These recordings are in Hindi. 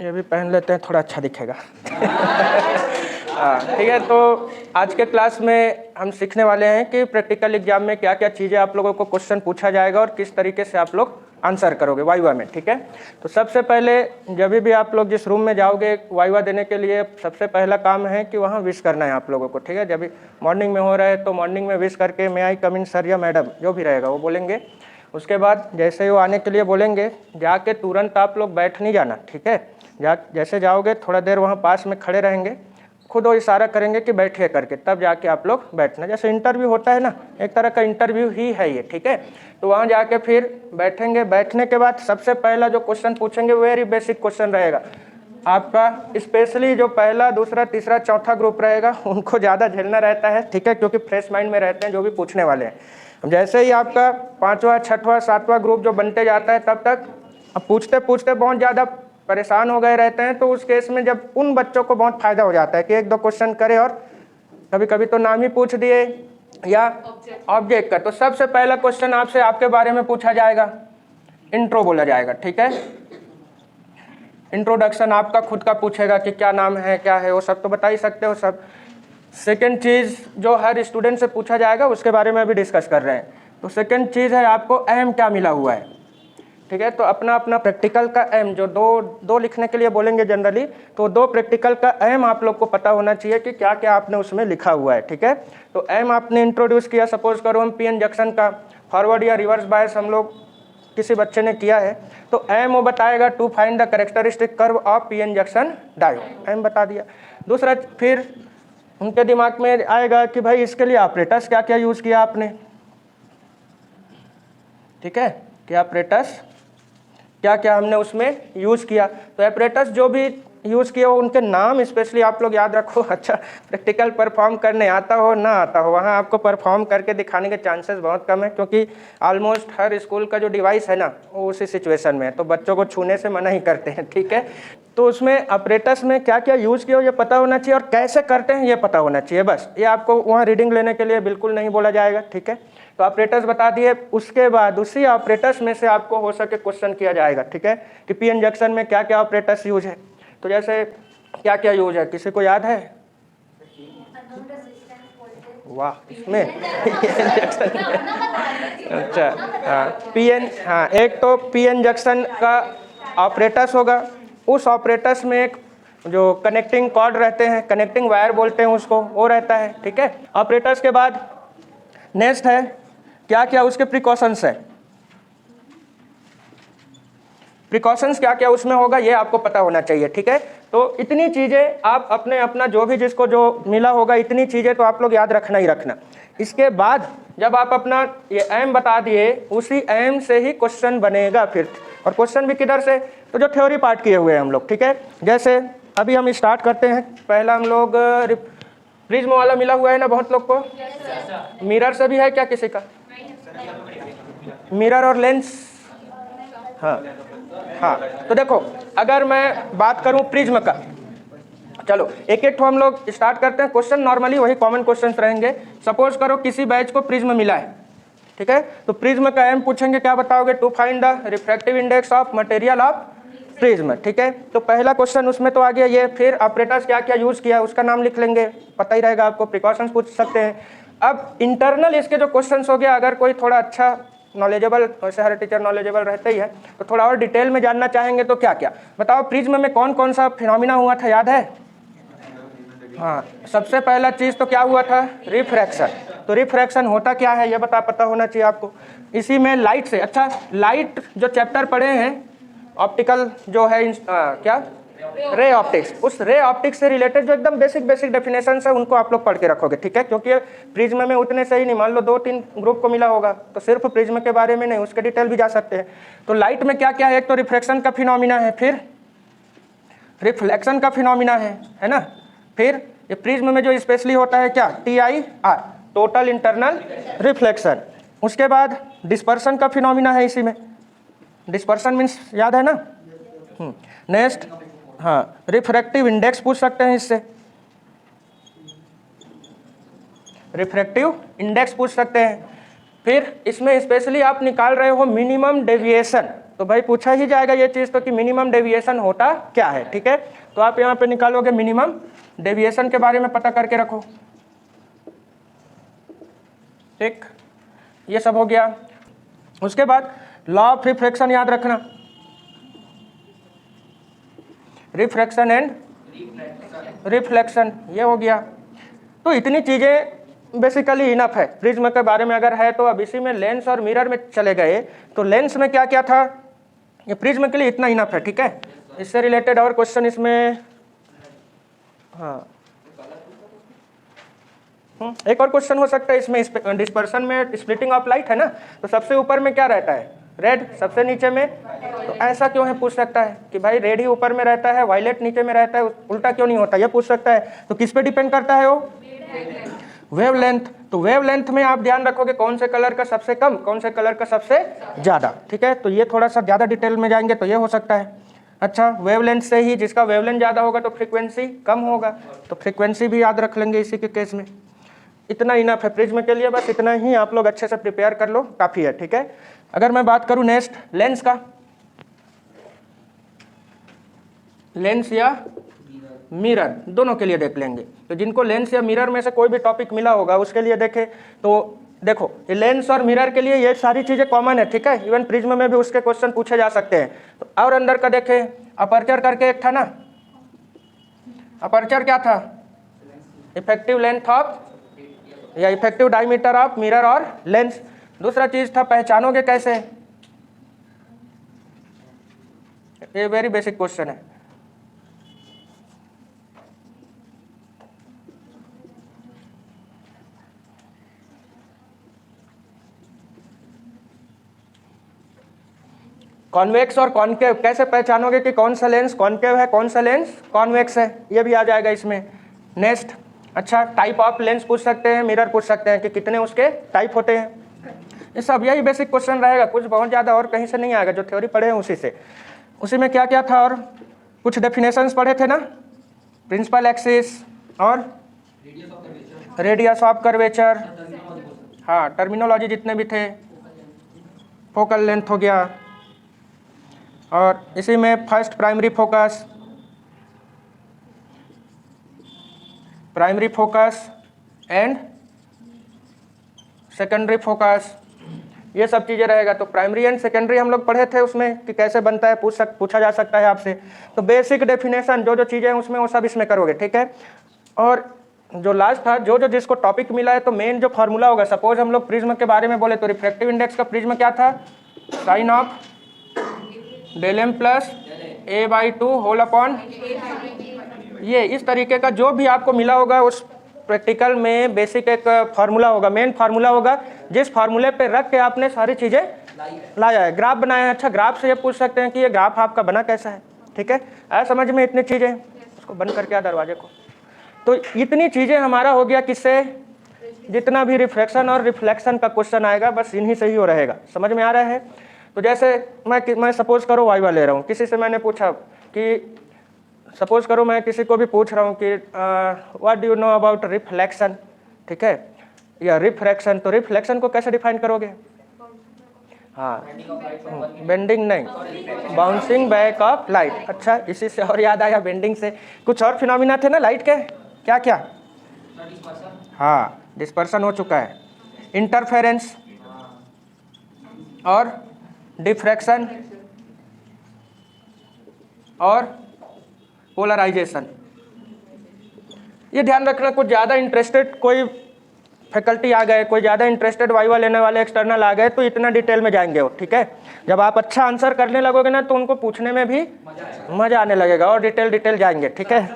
ये भी पहन लेते हैं, थोड़ा अच्छा दिखेगा। हाँ ठीक है। तो आज के क्लास में हम सीखने वाले हैं कि प्रैक्टिकल एग्जाम में क्या क्या चीज़ें आप लोगों को क्वेश्चन पूछा जाएगा और किस तरीके से आप लोग आंसर करोगे वाइवा में। ठीक है। तो सबसे पहले जब भी आप लोग जिस रूम में जाओगे वाइवा देने के लिए, सबसे पहला काम है कि वहाँ विश करना है आप लोगों को। ठीक है। जब भी मॉर्निंग में हो रहा है तो मॉर्निंग में विश करके मे आई कम इन सर या मैडम जो भी रहेगा वो बोलेंगे। उसके बाद जैसे ही वो आने के लिए बोलेंगे जाके तुरंत आप लोग बैठ नहीं जाना। ठीक है। जैसे जाओगे थोड़ा देर वहाँ पास में खड़े रहेंगे, खुद वो इशारा करेंगे कि बैठिए करके, तब जाके आप लोग बैठना। जैसे इंटरव्यू होता है ना, एक तरह का इंटरव्यू ही है ये। ठीक है। तो वहाँ जाके फिर बैठेंगे। बैठने के बाद सबसे पहला जो क्वेश्चन पूछेंगे वेरी बेसिक क्वेश्चन रहेगा आपका। स्पेशली जो पहला, दूसरा, तीसरा, चौथा ग्रुप रहेगा उनको ज़्यादा झेलना रहता है। ठीक है। क्योंकि फ्रेश माइंड में रहते हैं जो भी पूछने वाले हैं। जैसे ही आपका पाँचवा, छठवां, सातवां ग्रुप जो बनते जाता है तब तक अब पूछते पूछते बहुत ज़्यादा परेशान हो गए रहते हैं। तो उस केस में जब उन बच्चों को बहुत फायदा हो जाता है कि एक दो क्वेश्चन करे और कभी कभी तो नाम ही पूछ दिए या ऑब्जेक्ट का। तो सबसे पहला क्वेश्चन आपसे आपके बारे में पूछा जाएगा, इंट्रो बोला जाएगा। ठीक है। इंट्रोडक्शन आपका खुद का पूछेगा कि क्या नाम है, क्या है, वो सब तो बता ही सकते हो सब। सेकेंड चीज़ जो हर स्टूडेंट से पूछा जाएगा उसके बारे में अभी डिस्कस कर रहे हैं। तो सेकेंड चीज़ है आपको एम क्या मिला हुआ है। ठीक है। तो अपना अपना प्रैक्टिकल का एम जो दो लिखने के लिए बोलेंगे जनरली, तो दो प्रैक्टिकल का एम आप लोग को पता होना चाहिए कि क्या क्या आपने उसमें लिखा हुआ है। ठीक है। तो एम आपने इंट्रोड्यूस किया, सपोज करो हम पीएन जंक्शन का फॉरवर्ड या रिवर्स बायस हम लोग किसी बच्चे ने किया है, तो एम वो बताएगा to find the characteristic curve of P N junction diode. एम बता दिया। दूसरा फिर उनके दिमाग में आएगा कि भाई इसके लिए ऑपरेटर्स क्या क्या यूज़ किया आपने। ठीक है। कि ऑपरेटर्स क्या क्या हमने उसमें यूज़ किया। तो ऑपरेटर्स जो भी यूज़ किए हो उनके नाम स्पेशली आप लोग याद रखो। अच्छा, प्रैक्टिकल परफॉर्म करने आता हो ना आता हो, वहाँ आपको परफॉर्म करके दिखाने के चांसेस बहुत कम है, क्योंकि ऑलमोस्ट हर स्कूल का जो डिवाइस है ना वो उसी सिचुएशन में है, तो बच्चों को छूने से मना ही करते हैं। ठीक है। तो उसमें ऑपरेटर्स में क्या क्या यूज़ किया हो ये पता होना चाहिए और कैसे करते हैं ये पता होना चाहिए। बस ये आपको वहाँ रीडिंग लेने के लिए बिल्कुल नहीं बोला जाएगा। ठीक है। तो ऑपरेटर्स बता दिए। उसके बाद उसी ऑपरेटर्स में से आपको हो सके क्वेश्चन किया जाएगा। ठीक है। कि पीएन जंक्शन में क्या क्या ऑपरेटर्स यूज है। तो जैसे क्या क्या यूज है, किसी को याद है? वाह, इसमें अच्छा हाँ पीएन, हाँ एक तो पीएन जंक्शन का ऑपरेटर्स होगा। उस ऑपरेटर्स में एक जो कनेक्टिंग कॉर्ड रहते हैं, कनेक्टिंग वायर बोलते हैं उसको, वो रहता है। ठीक है। ऑपरेटर्स के बाद नेक्स्ट है क्या क्या उसके प्रिकॉशंस है। प्रिकॉशंस क्या क्या उसमें होगा ये आपको पता होना चाहिए। ठीक है। तो इतनी चीज़ें आप अपना जो भी जिसको जो मिला होगा इतनी चीज़ें तो आप लोग याद रखना ही रखना। इसके बाद जब आप अपना ये एम बता दिए, उसी एम से ही क्वेश्चन बनेगा फिर। और क्वेश्चन भी किधर से, तो जो थ्योरी पार्ट किए हुए हैं हम लोग। ठीक है। जैसे अभी हम स्टार्ट करते हैं। पहला हम लोग प्रिज्म वाला मिला हुआ है ना बहुत लोग को। मिरर से भी है क्या किसी का? मिरर और लेंस, हाँ हाँ। तो देखो अगर मैं बात करूं प्रिज्म का, चलो एक एक हम लोग स्टार्ट करते हैं। क्वेश्चन नॉर्मली वही कॉमन क्वेश्चंस रहेंगे। सपोज करो किसी बैच को प्रिज्म मिला है। ठीक है। तो प्रिज्म का एम पूछेंगे, क्या बताओगे? To find the refractive index of material of prism. ठीक है। तो पहला क्वेश्चन उसमें तो आ गया ये। फिर ऑपरेटर्स क्या क्या यूज किया उसका नाम लिख लेंगे, पता ही रहेगा आपको। प्रिकॉशंस पूछ सकते हैं। अब इंटरनल इसके जो क्वेश्चंस हो गया, अगर कोई थोड़ा अच्छा नॉलेजेबल, वैसे हर टीचर नॉलेजेबल रहते ही है, तो थोड़ा और डिटेल में जानना चाहेंगे तो क्या क्या बताओ। प्रिज्म में कौन कौन सा फिनोमिना हुआ था, याद है? हाँ, सबसे पहला चीज़ तो क्या हुआ था? रिफ्रैक्शन। तो रिफ्रैक्शन होता क्या है ये पता होना चाहिए आपको। इसी में लाइट से, अच्छा लाइट जो चैप्टर पढ़े हैं ऑप्टिकल जो है क्या रे ऑप्टिक्स, उस रे ऑप्टिक्स से रिलेटेड जो एकदम बेसिक डेफिनेशन है उनको आप लोग पढ़ के रखोगे। ठीक है। क्योंकि प्रिज्म में उतने से ही नहीं, मान लो 2-3 ग्रुप को मिला होगा तो सिर्फ प्रिज्म के बारे में नहीं, उसके डिटेल भी जा सकते हैं। तो लाइट में क्या क्या है, एक तो रिफ्रैक्शन का फिनोमिना है, फिर रिफ्लेक्शन का फिनोमिना है ना। फिर ये प्रिज्म में जो स्पेशली होता है क्या, TIR, टोटल इंटरनल रिफ्लेक्शन। उसके बाद डिस्पर्सन का फिनोमिना है इसी में। डिस्पर्सन मीन्स याद है ना। नेक्स्ट हाँ, रिफ्रैक्टिव इंडेक्स पूछ सकते हैं इससे। रिफ्रैक्टिव इंडेक्स पूछ सकते हैं। फिर इसमें स्पेशली आप निकाल रहे हो मिनिमम डेविएशन। तो भाई पूछा ही जाएगा ये चीज़ तो कि मिनिमम डेविएशन होता क्या है। ठीक है, तो आप यहाँ पे निकालोगे मिनिमम डेविएशन के बारे में पता करके रखो। ठीक, ये सब हो गया। उसके बाद लॉ ऑफ रिफ्रैक्शन याद रखना, रिफ्रैक्शन एंड रिफ्लेक्शन, ये हो गया। तो इतनी चीज़ें बेसिकली इनफ है प्रिज्म के बारे में अगर है तो। अब इसी में लेंस और मिरर में चले गए तो लेंस में क्या क्या था, ये प्रिज्म के लिए इतना इनफ है। ठीक है, इससे रिलेटेड और क्वेश्चन इसमें, हाँ एक और क्वेश्चन हो सकता है इसमें, डिस्पर्सन में स्प्लिटिंग ऑफ लाइट है ना, तो सबसे ऊपर में क्या रहता है, रेड, सबसे नीचे में, तो ऐसा क्यों है पूछ सकता है कि भाई रेड ही ऊपर में रहता है, वायलेट नीचे में रहता है, उल्टा क्यों नहीं होता, ये पूछ सकता है। तो किस पे डिपेंड करता है वो, वेवलेंथ। तो वेवलेंथ में आप ध्यान रखोगे कौन से कलर का सबसे कम, कौन से कलर का सबसे ज़्यादा। ठीक है, तो ये थोड़ा सा ज़्यादा डिटेल में जाएंगे तो ये हो सकता है। अच्छा, वेवलेंथ से ही, जिसका वेवलेंथ ज़्यादा होगा तो फ्रीक्वेंसी कम होगा, तो फ्रीक्वेंसी भी याद रख लेंगे इसी के केस में। इतना इनफ है प्रिज्म के लिए, बस इतना ही आप लोग अच्छे से प्रिपेयर कर लो, काफ़ी है। ठीक है, अगर मैं बात करूं नेक्स्ट लेंस का, लेंस या मिरर दोनों के लिए देख लेंगे। तो जिनको लेंस या मिरर में से कोई भी टॉपिक मिला होगा उसके लिए देखें तो देखो, ये लेंस और मिरर के लिए ये सारी चीज़ें कॉमन है। ठीक है, इवन प्रिज्म में भी उसके क्वेश्चन पूछे जा सकते हैं। तो और अंदर का देखें, अपर्चर करके एक था ना, अपर्चर क्या था, इफेक्टिव लेंथ ऑफ या इफेक्टिव डायमीटर ऑफ मिरर और लेंस। दूसरा चीज था पहचानोगे कैसे, ये वेरी बेसिक क्वेश्चन है। कॉन्वेक्स और कॉन्केव कैसे पहचानोगे कि कौन सा लेंस कॉन्केव है, कौन सा लेंस कॉन्वेक्स है, ये भी आ जाएगा इसमें। नेक्स्ट, अच्छा टाइप ऑफ लेंस पूछ सकते हैं, मिरर पूछ सकते हैं कि कितने उसके टाइप होते हैं। ये सब यही बेसिक क्वेश्चन रहेगा, कुछ बहुत ज़्यादा और कहीं से नहीं आएगा, जो थ्योरी पढ़े हैं उसी से। उसी में क्या क्या था और कुछ डेफिनेशंस पढ़े थे ना, प्रिंसिपल एक्सिस और रेडियस ऑफ कर्वेचर, हाँ टर्मिनोलॉजी जितने भी थे, फोकल लेंथ हो गया, और इसी में first primary focus, primary focus and secondary focus, ये सब चीज़ें रहेगा। तो प्राइमरी एंड सेकेंडरी हम लोग पढ़े थे उसमें कि कैसे बनता है, पूछा जा सकता है आपसे। तो बेसिक डेफिनेशन जो जो चीज़ें हैं उसमें वो सब इसमें करोगे। ठीक है, और जो लास्ट था, जो जो जिसको टॉपिक मिला है, तो मेन जो फार्मूला होगा, सपोज हम लोग प्रिज्म के बारे में बोले तो रिफ्रैक्टिव इंडेक्स का प्रिज्म क्या था, sine of del m plus a/2 whole upon, ये इस तरीके का जो भी आपको मिला होगा उस प्रैक्टिकल में बेसिक एक फार्मूला होगा, मेन फार्मूला होगा, जिस फार्मूले पे रख के आपने सारी चीज़ें लाया है। ग्राफ बनाया है, अच्छा ग्राफ से ये पूछ सकते हैं कि ये ग्राफ आपका बना कैसा है। ठीक है, आया समझ में इतनी चीज़ें, उसको बंद करके आ दरवाजे को। तो इतनी चीज़ें हमारा हो गया किससे, जितना भी रिफ्रैक्शन और रिफ्लेक्शन का क्वेश्चन आएगा बस इन्हीं से ही हो रहेगा। समझ में आ रहा है। तो जैसे मैं सपोज करो वाइवा ले रहा हूँ, किसी से मैंने पूछा कि सपोज करो मैं किसी को भी पूछ रहा हूँ कि what do you know about reflection, ठीक है, या रिफ्रैक्शन, तो रिफ्लेक्शन को कैसे डिफाइन करोगे, हाँ बेंडिंग नहीं, बाउंसिंग बैक ऑफ लाइट। अच्छा, इसी से और याद आया, बेंडिंग से कुछ और फिनोमिना थे ना लाइट के, क्या क्या, हाँ डिस्पर्सन हो चुका है, इंटरफेरेंस और डिफ्रैक्शन और पोलराइजेशन। ये ध्यान रखना, कुछ ज़्यादा इंटरेस्टेड कोई फैकल्टी आ गए, कोई ज़्यादा इंटरेस्टेड वाइवा लेने वाले एक्सटर्नल आ गए तो इतना डिटेल में जाएंगे वो। ठीक है, जब आप अच्छा आंसर करने लगोगे ना तो उनको पूछने में भी मज़ा आने लगेगा और डिटेल जाएंगे। ठीक है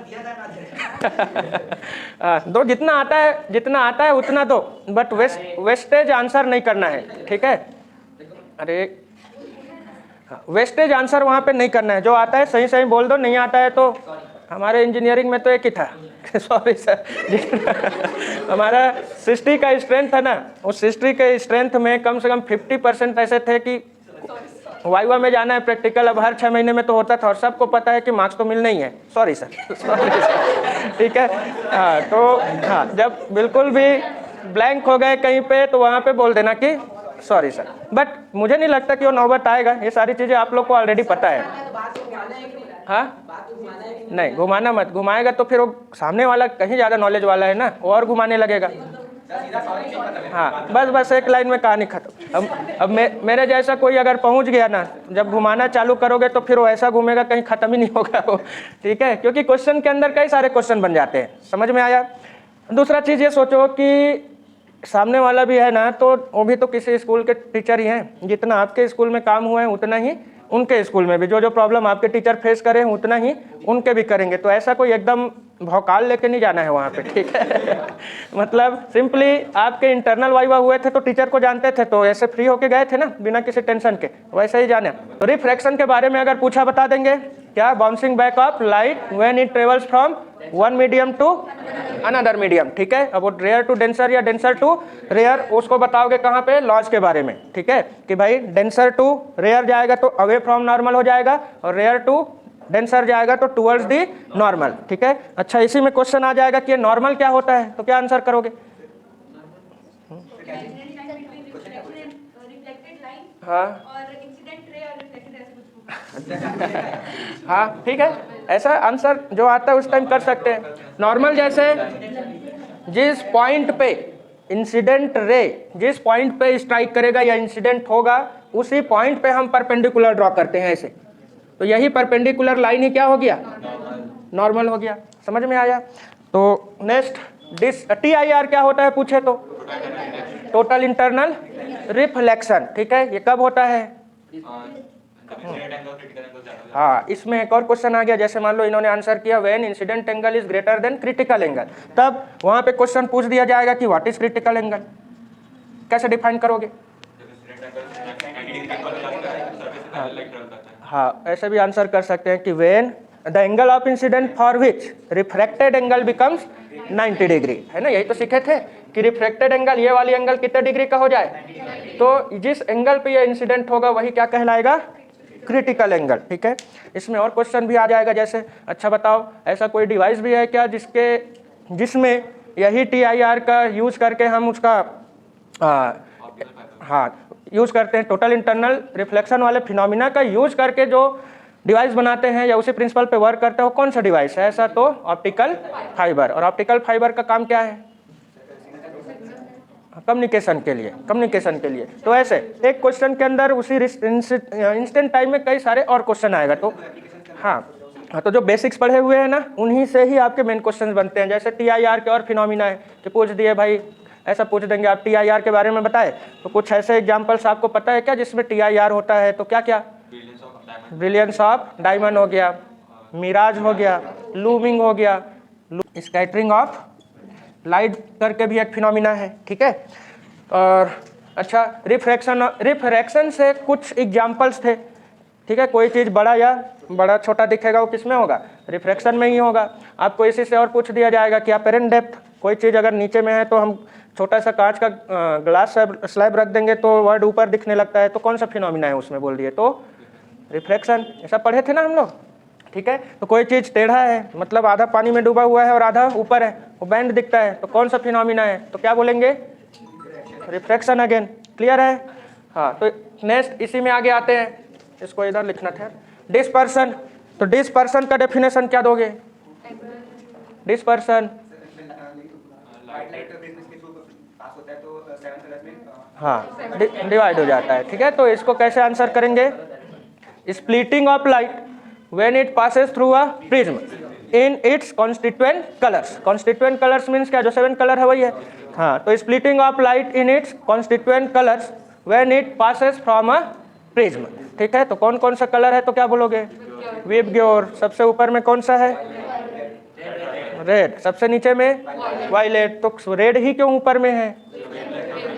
दो, जितना आता है उतना दो, बट वेस्टेज आंसर नहीं करना है। ठीक है, अरे वेस्टेज आंसर वहाँ पे नहीं करना है, जो आता है सही सही बोल दो, नहीं आता है तो हमारे इंजीनियरिंग में तो एक ही था सॉरी सर हमारा सिस्ट्री का स्ट्रेंथ है ना, उस सिस्ट्री के स्ट्रेंथ में कम से कम 50% ऐसे थे कि वाइवा में जाना है प्रैक्टिकल, अब हर 6 महीने में तो होता था और सबको पता है कि मार्क्स तो मिलना ही है। सॉरी सर ठीक है, हाँ तो हाँ, जब बिल्कुल भी ब्लैंक हो गए कहीं पे तो वहाँ पे बोल देना कि सॉरी सर, बट मुझे नहीं लगता कि वो नौबत आएगा, ये सारी चीज़ें आप लोग को ऑलरेडी पता है। हाँ नहीं, घुमाना मत, घुमाएगा तो फिर वो सामने वाला कहीं ज़्यादा नॉलेज वाला है ना, वो और घुमाने लगेगा। हाँ बस एक लाइन में कहानी खत्म। अब मेरे जैसा कोई अगर पहुंच गया ना, जब घुमाना चालू करोगे तो फिर वो ऐसा घूमेगा कहीं खत्म ही नहीं होगा वो, ठीक है, क्योंकि क्वेश्चन के अंदर कई सारे क्वेश्चन बन जाते हैं। समझ में आया? दूसरा चीज़ ये सोचो कि सामने वाला भी है ना, तो वो भी तो किसी स्कूल के टीचर ही हैं। जितना आपके स्कूल में काम हुआ है उतना ही उनके स्कूल में भी, जो प्रॉब्लम आपके टीचर फेस करें उतना ही उनके भी करेंगे। तो ऐसा कोई एकदम भौकाल लेके नहीं जाना है वहाँ पे, ठीक है। मतलब सिंपली आपके इंटरनल वाइवा हुए थे तो टीचर को जानते थे, तो ऐसे फ्री होके गए थे ना बिना किसी टेंशन के, वैसे ही जाने। तो रिफ्रैक्शन के बारे में अगर पूछा बता देंगे क्या? Bouncing back of light when it travels from one medium to another medium, ठीक है। अब वो रेयर टू डेंसर या डेंसर टू रेयर, उसको बताओगे कहाँ पे? लॉज के बारे में, ठीक है, कि भाई डेंसर टू रेयर जाएगा तो अवे फ्रॉम नॉर्मल हो जाएगा, और रेयर टू डेंसर जाएगा तो टुवर्ड्स दी नॉर्मल, ठीक है। अच्छा, इसी में क्वेश्चन आ जाएगा कि नॉर्मल क्या होता है, तो क्या आंसर करोगे? हाँ हाँ ठीक है, ऐसा आंसर जो आता है उस टाइम कर सकते हैं। नॉर्मल जैसे जिस पॉइंट पे इंसिडेंट रे जिस पॉइंट पे स्ट्राइक करेगा या इंसिडेंट होगा, उसी पॉइंट पे हम परपेंडिकुलर ड्रॉ करते हैं ऐसे, तो यही परपेंडिकुलर लाइन ही क्या हो गया? नॉर्मल हो गया। समझ में आया? तो नेक्स्ट TIR क्या होता है पूछे तो? टोटल इंटरनल रिफ्लेक्शन, ठीक है। ये कब होता है? हाँ, इसमें एक और क्वेश्चन आ गया, जैसे मान लो इन्होंने आंसर किया when incident angle is greater than critical angle, तब वहां पे क्वेश्चन पूछ दिया जाएगा कि व्हाट इज क्रिटिकल एंगल, कैसे डिफाइन करोगे? हाँ, ऐसे भी आंसर कर सकते हैं कि when the angle of incident for which refracted angle becomes 90 degree, है ना। यही तो सीखे थे कि रिफ्रैक्टेड एंगल, ये वाली एंगल कितने डिग्री का हो जाए, तो जिस एंगल पे ये इंसिडेंट होगा वही क्या कहलाएगा? क्रिटिकल एंगल, ठीक है। इसमें और क्वेश्चन भी आ जाएगा, जैसे अच्छा बताओ ऐसा कोई डिवाइस भी है क्या जिसमें यही TIR का यूज करके हम उसका हाँ यूज करते हैं, टोटल इंटरनल रिफ्लेक्शन वाले फिनोमिना का यूज करके जो डिवाइस बनाते हैं या उसी प्रिंसिपल पे वर्क करते हैं, वो कौन सा डिवाइस है? ऐसा तो ऑप्टिकल फाइबर। और ऑप्टिकल फाइबर का काम क्या है? कम्युनिकेशन के लिए। तो ऐसे एक क्वेश्चन के अंदर उसी इंस्टेंट टाइम में कई सारे और क्वेश्चन आएगा। तो हाँ, तो जो बेसिक्स पढ़े हुए हैं ना, उन्हीं से ही आपके मेन क्वेश्चन बनते हैं। जैसे TIR के और फिनोमिना है कि पूछ दिए भाई, ऐसा पूछ देंगे आप TIR के बारे में बताए, तो कुछ ऐसे एग्जाम्पल्स आपको पता है क्या जिसमें TIR होता है? तो क्या क्या? ब्रिलियंस ऑफ डायमंड हो गया, मिराज हो गया, लूमिंग हो गया, स्कैटरिंग ऑफ लाइट करके भी एक फिनोमिना है, ठीक है। और अच्छा, रिफ्रैक्शन से कुछ एग्जाम्पल्स थे, ठीक है। कोई चीज़ बड़ा छोटा दिखेगा, वो किस में होगा? रिफ्रैक्शन में ही होगा। आपको इसी से और पूछ दिया जाएगा कि अपेरेंट डेप्थ, कोई चीज़ अगर नीचे में है तो हम छोटा सा कांच का ग्लास स्लैब रख देंगे तो वर्ड ऊपर दिखने लगता है, तो कौन सा फिनोमिना है उसमें? बोल दिए तो रिफ्लेक्शन। ऐसा पढ़े थे ना हम लोग, ठीक है। तो कोई चीज़ टेढ़ा है, मतलब आधा पानी में डूबा हुआ है और आधा ऊपर है, वो बैंड दिखता है, तो कौन सा फिनोमिना है? तो क्या बोलेंगे? Refraction again. क्लियर है? हाँ, तो नेक्स्ट इसी में आगे आते हैं, इसको इधर लिखना था। डिस्पर्सन। तो डिस्पर्सन का डेफिनेशन क्या दोगे? डिस्पर्सन, हाँ, डिवाइड हो जाता है, ठीक है। तो इसको कैसे आंसर करेंगे? Splitting of light when it passes through a prism in its constituent colours. Constituent colours means क्या? जो 7 कलर है वही है। हाँ, तो splitting of light in its constituent colours when it passes from a prism, ठीक है। तो कौन कौन सा कलर है? तो क्या बोलोगे? विबग्योर। सबसे ऊपर में कौन सा है? रेड। सबसे नीचे में वायलेट। तो रेड ही क्यों ऊपर में है?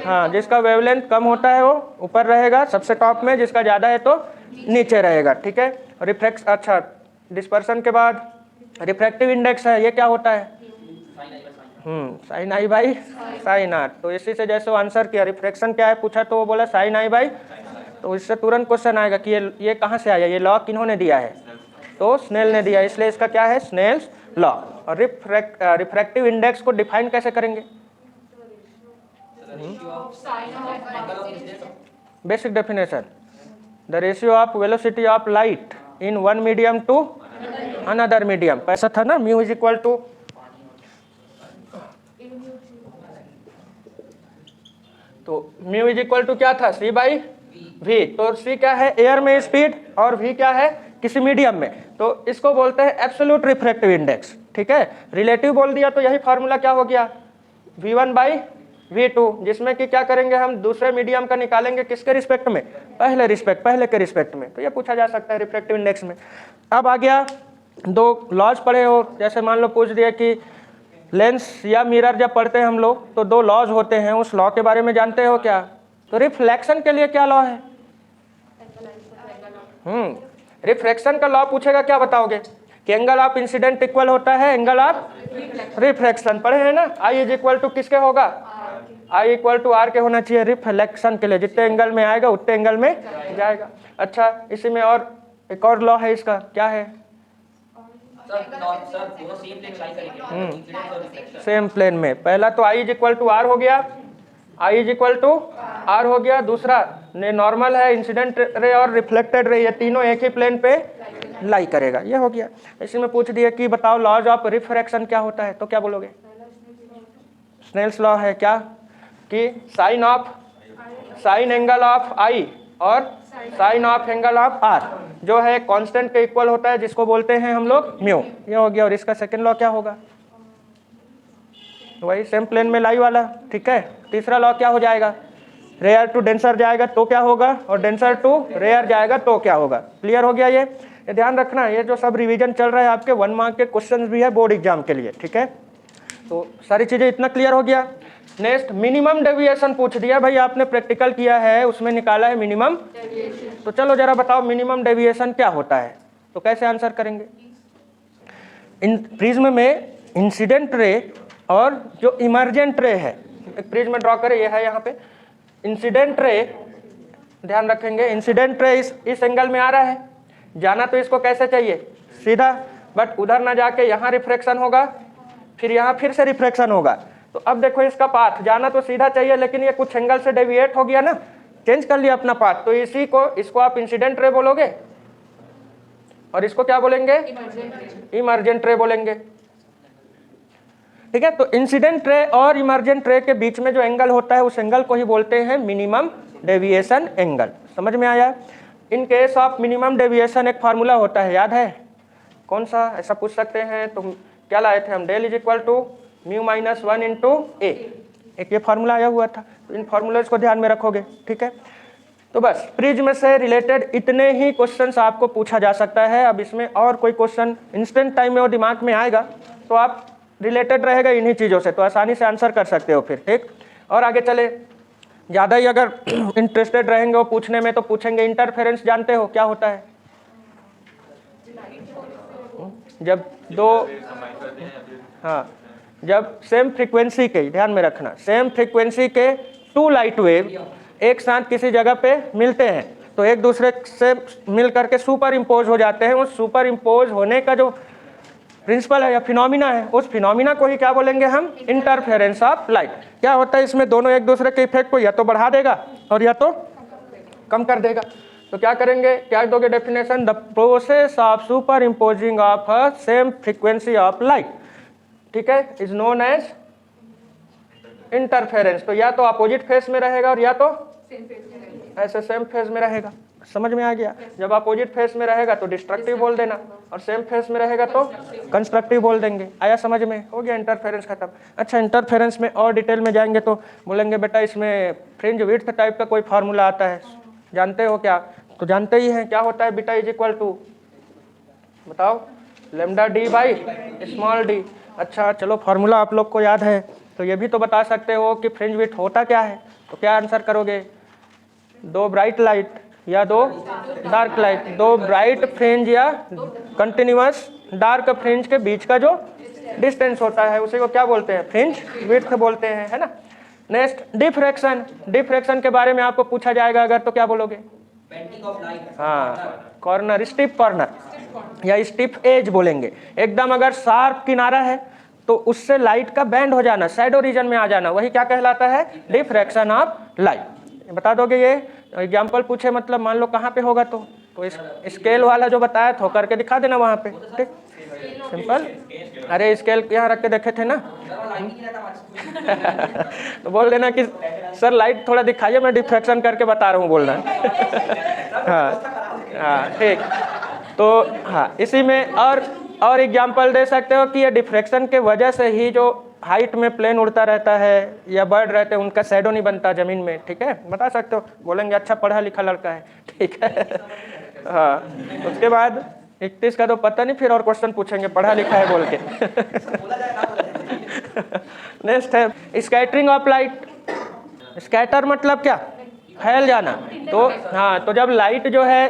हाँ, जिसका वेवलेंथ कम होता है वो ऊपर रहेगा सबसे टॉप में, जिसका ज़्यादा है तो नीचे रहेगा, ठीक है। अच्छा, डिस्पर्सन के बाद रिफ्रैक्टिव इंडेक्स है, ये क्या होता है? Sine i by sine r. तो इसी से जैसे आंसर किया, रिफ्रैक्शन क्या है पूछा तो वो बोला साइन आई बाई, तो इससे तुरंत क्वेश्चन आएगा कि ये कहाँ से आया, ये लॉ किन्होंने दिया है? तो स्नेल ने दिया, इसलिए इसका क्या है? Snell's law. और रिफ्रैक्टिव इंडेक्स को डिफाइन कैसे करेंगे? Basic definition, the ratio of velocity of light in one medium to another medium, ऐसा था ना, म्यू इज इक्वल टू, तो म्यू इज इक्वल टू क्या था, सी बाई वी। तो सी क्या है, एयर में स्पीड, और वी क्या है, किसी मीडियम में, तो इसको बोलते हैं एब्सोल्यूट रिफ्रैक्टिव इंडेक्स। ठीक है, रिलेटिव बोल दिया तो यही फार्मूला क्या हो गया, v1 बाई v2, जिसमें कि क्या करेंगे हम, दूसरे मीडियम का निकालेंगे किसके रिस्पेक्ट में, पहले के रिस्पेक्ट में। तो ये पूछा जा सकता है रिफ्रैक्टिव इंडेक्स में। अब आ गया, दो लॉज पढ़े हो, जैसे मान लो पूछ दिया कि लेंस या मिरर जब पढ़ते हैं हम लोग तो दो लॉज होते हैं, उस लॉ के बारे में जानते हो क्या, तो रिफ्लेक्शन के लिए क्या लॉ है, रिफ्रैक्शन का लॉ पूछेगा क्या बताओगे, कि एंगल ऑफ इंसिडेंट इक्वल होता है एंगल ऑफ रिफ्रैक्शन, पढ़े हैं ना, आई इज इक्वल टू किसके होगा, आई इक्वल टू आर के होना चाहिए रिफ्लेक्शन के लिए, जितने एंगल में आएगा उतने एंगल में जाएगा। अच्छा, इसी में और एक और लॉ है इसका, क्या है, सेम प्लेन में, पहला तो I is equal to are हो गया, I is equal to are हो गया, दूसरा नॉर्मल है, इंसिडेंट रे और रिफ्लेक्टेड रे, ये तीनों एक ही प्लेन पे लाई करेगा, ये हो गया। इसी में पूछ दिया कि बताओ लॉज ऑफ रिफ्रैक्शन क्या होता है, तो क्या बोलोगे, स्नेल्स लॉ है क्या, कि साइन एंगल ऑफ आई और sine of angle of r जो है कांस्टेंट के इक्वल होता है, जिसको बोलते हैं हम लोग म्यू, ये हो गया। और इसका सेकंड लॉ क्या होगा, वही सेम प्लेन में लाई वाला। ठीक है, तीसरा लॉ क्या हो जाएगा, रेयर टू डेंसर जाएगा तो क्या होगा, और डेंसर टू रेयर जाएगा तो क्या होगा। क्लियर हो गया ये ध्यान रखना, ये जो सब रिवीजन चल रहा है आपके 1 मार्क के क्वेश्चंस भी है बोर्ड एग्जाम के लिए। ठीक है, तो सारी चीजें इतना क्लियर हो गया। नेक्स्ट मिनिमम डेविएशन पूछ दिया भाई, आपने प्रैक्टिकल किया है उसमें निकाला है मिनिमम, तो चलो जरा बताओ मिनिमम डेविएशन क्या होता है, तो कैसे आंसर करेंगे। इन प्रिज्म में इंसिडेंट रे और जो इमर्जेंट रे है, एक प्रिज्म ड्रॉ करें, ये है यहाँ पे इंसिडेंट रे, ध्यान रखेंगे इंसिडेंट रे इस एंगल में आ रहा है, जाना तो इसको कैसे चाहिए, सीधा, बट उधर ना जाके यहाँ रिफ्रैक्शन होगा, फिर यहाँ फिर से रिफ्रैक्शन होगा। तो अब देखो इसका पाथ, जाना तो सीधा चाहिए लेकिन ये कुछ एंगल से डेविएट हो गया ना, चेंज कर लिया अपना पाथ, तो इसी को, इसको आप इंसिडेंट रे बोलोगे और इसको क्या बोलेंगे, इमर्जेंट रे बोलेंगे। ठीक है, तो इंसिडेंट रे और इमर्जेंट रे के बीच में जो एंगल होता है उस एंगल को ही बोलते हैं मिनिमम डेविएशन एंगल। समझ में आया। In case of minimum deviation एक फार्मूला होता है, याद है कौन सा, ऐसा पूछ सकते हैं, तो क्या लाए थे हम, del is equal to mu minus 1 into A, एक ये फार्मूला आया हुआ था, तो इन फार्मूलाज को ध्यान में रखोगे। ठीक है, तो बस प्रिज्म से रिलेटेड इतने ही क्वेश्चंस आपको पूछा जा सकता है। अब इसमें और कोई क्वेश्चन इंस्टेंट टाइम में वो दिमाग में आएगा तो आप रिलेटेड रहेगा इन्हीं चीज़ों से, तो आसानी से आंसर कर सकते हो फिर। ठीक, और आगे चले, ज़्यादा ही अगर इंटरेस्टेड रहेंगे वो पूछने में तो पूछेंगे इंटरफेरेंस जानते हो क्या होता है, जब दो, हाँ, जब सेम फ्रीक्वेंसी के, ध्यान में रखना, सेम फ्रीक्वेंसी के 2 लाइट वेव एक साथ किसी जगह पे मिलते हैं तो एक दूसरे से मिल करके सुपर इम्पोज हो जाते हैं। उस सुपर इम्पोज होने का जो प्रिंसिपल है या फिनोमिना है, उस फिनोमिना को ही क्या बोलेंगे हम, इंटरफेरेंस ऑफ लाइट। क्या होता है इसमें, दोनों एक दूसरे के इफेक्ट को या तो बढ़ा देगा और या तो कम कर देगा। तो क्या करेंगे, क्या दोगे definition, the process of super imposing of a same frequency of light, ठीक है, इज नोन एज इंटरफेरेंस। तो या तो अपोजिट फेज में रहेगा और या तो ऐसे सेम फेज में रहेगा। समझ में आ गया। जब अपोजिट फेज में रहेगा तो डिस्ट्रक्टिव बोल देना और सेम फेज में रहेगा तो कंस्ट्रक्टिव बोल देंगे। आया समझ में, हो गया इंटरफेरेंस खत्म। अच्छा, इंटरफेरेंस में और डिटेल में जाएंगे तो बोलेंगे बेटा इसमें फ्रिंज विड्थ टाइप का कोई फार्मूला आता है, जानते हो क्या, तो जानते ही हैं क्या होता है, बीटा इज इक्वल टू, बताओ, lambda D by small D. अच्छा चलो, फार्मूला आप लोग को याद है तो ये भी तो बता सकते हो कि फ्रिंज विड्थ होता क्या है। तो क्या आंसर करोगे, दो ब्राइट लाइट या दो डार्क लाइट, दो ब्राइट फ्रिंज या कंटिन्यूअस डार्क फ्रिंज के बीच का जो डिस्टेंस होता है उसी को क्या बोलते हैं, फ्रिंज विड्थ बोलते हैं, है ना। नेक्स्ट डिफ्रैक्शन, डिफ्रैक्शन के बारे में आपको पूछा जाएगा अगर तो क्या बोलोगे, हाँ, कॉर्नर, स्टिफ कॉर्नर या स्टिफ एज बोलेंगे। एकदम अगर शार्प किनारा है तो उससे लाइट का बैंड हो जाना, शैडो रीजन में आ जाना, वही क्या कहलाता है? Diffraction of light. बता दोगे ये एग्जाम्पल पूछे मतलब मान लो कहाँ पे होगा, तो इस स्केल वाला जो बताया था करके दिखा देना वहाँ पे, ठीक, सिंपल। अरे स्केल यहाँ रख के देखे थे ना तो बोल देना कि सर लाइट थोड़ा दिखाइए, मैं डिफ्रैक्शन करके बता रहा हूँ बोलना हाँ ठीक। तो हाँ इसी में और एग्जाम्पल दे सकते हो कि ये डिफ्रैक्शन के वजह से ही जो हाइट में प्लेन उड़ता रहता है या बर्ड रहते हैं उनका शैडो नहीं बनता ज़मीन में, ठीक है, बता सकते हो, बोलेंगे अच्छा पढ़ा लिखा लड़का है, ठीक है हाँ। उसके बाद 31 का तो पता नहीं, फिर और क्वेश्चन पूछेंगे पढ़ा लिखा है बोल के नेक्स्ट है स्कैटरिंग ऑफ लाइट। स्कैटर मतलब क्या? फैल जाना। तो हाँ, तो जब लाइट जो है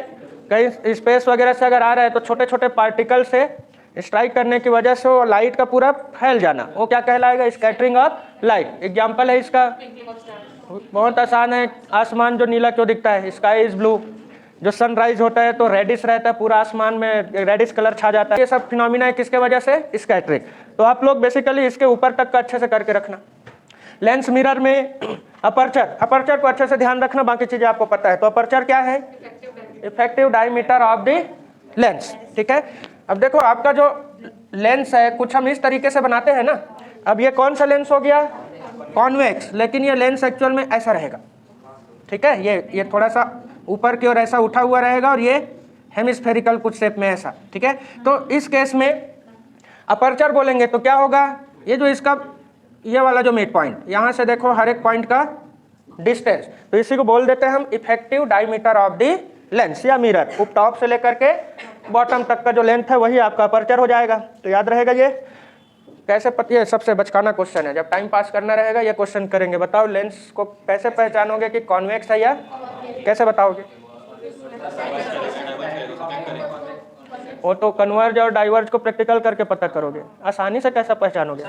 कहीं स्पेस वगैरह से अगर आ रहा है तो छोटे छोटे पार्टिकल से स्ट्राइक करने की वजह से वो लाइट का पूरा फैल जाना, वो क्या कहलाएगा? Scattering of light. एग्जाम्पल है इसका, बहुत आसान है, आसमान जो नीला क्यों दिखता है? Sky is blue. जो सनराइज होता है तो रेडिश रहता है, पूरा आसमान में रेडिश कलर छा जाता है। ये सब फिनोमिना है किसके वजह से? स्कैटरिंग। तो आप लोग बेसिकली इसके ऊपर तक का अच्छे से करके रखना। लेंस मिरर में अपर्चर को अच्छे से ध्यान रखना, बाकी चीजें आपको पता है। तो अपर्चर क्या है? Effective diameter of the lens, ठीक है। अब देखो आपका जो लेंस है कुछ हम इस तरीके से बनाते हैं ना। अब ये कौन सा लेंस हो गया? कॉन्वेक्स। लेकिन ये लेंस एक्चुअल में ऐसा रहेगा, ठीक है। ये थोड़ा सा ऊपर की ओर ऐसा उठा हुआ रहेगा और ये हेमिस्फेरिकल कुछ शेप में ऐसा, ठीक है। तो इस केस में अपर्चर बोलेंगे तो क्या होगा? ये जो इसका ये वाला जो मिड पॉइंट, यहाँ से देखो हर एक पॉइंट का डिस्टेंस, तो इसी को बोल देते हैं हम effective diameter of the lens या मिरर। टॉप से लेकर के बॉटम तक का जो लेंथ है वही आपका अपर्चर हो जाएगा। तो याद रहेगा ये कैसे पता? ये सबसे बचकाना क्वेश्चन है, जब टाइम पास करना रहेगा ये क्वेश्चन करेंगे। बताओ लेंस को कैसे पहचानोगे कि कॉन्वेक्स है या कैसे बताओगे? वो तो कन्वर्ज और डाइवर्ज को प्रैक्टिकल करके पता करोगे, आसानी से कैसा पहचानोगे?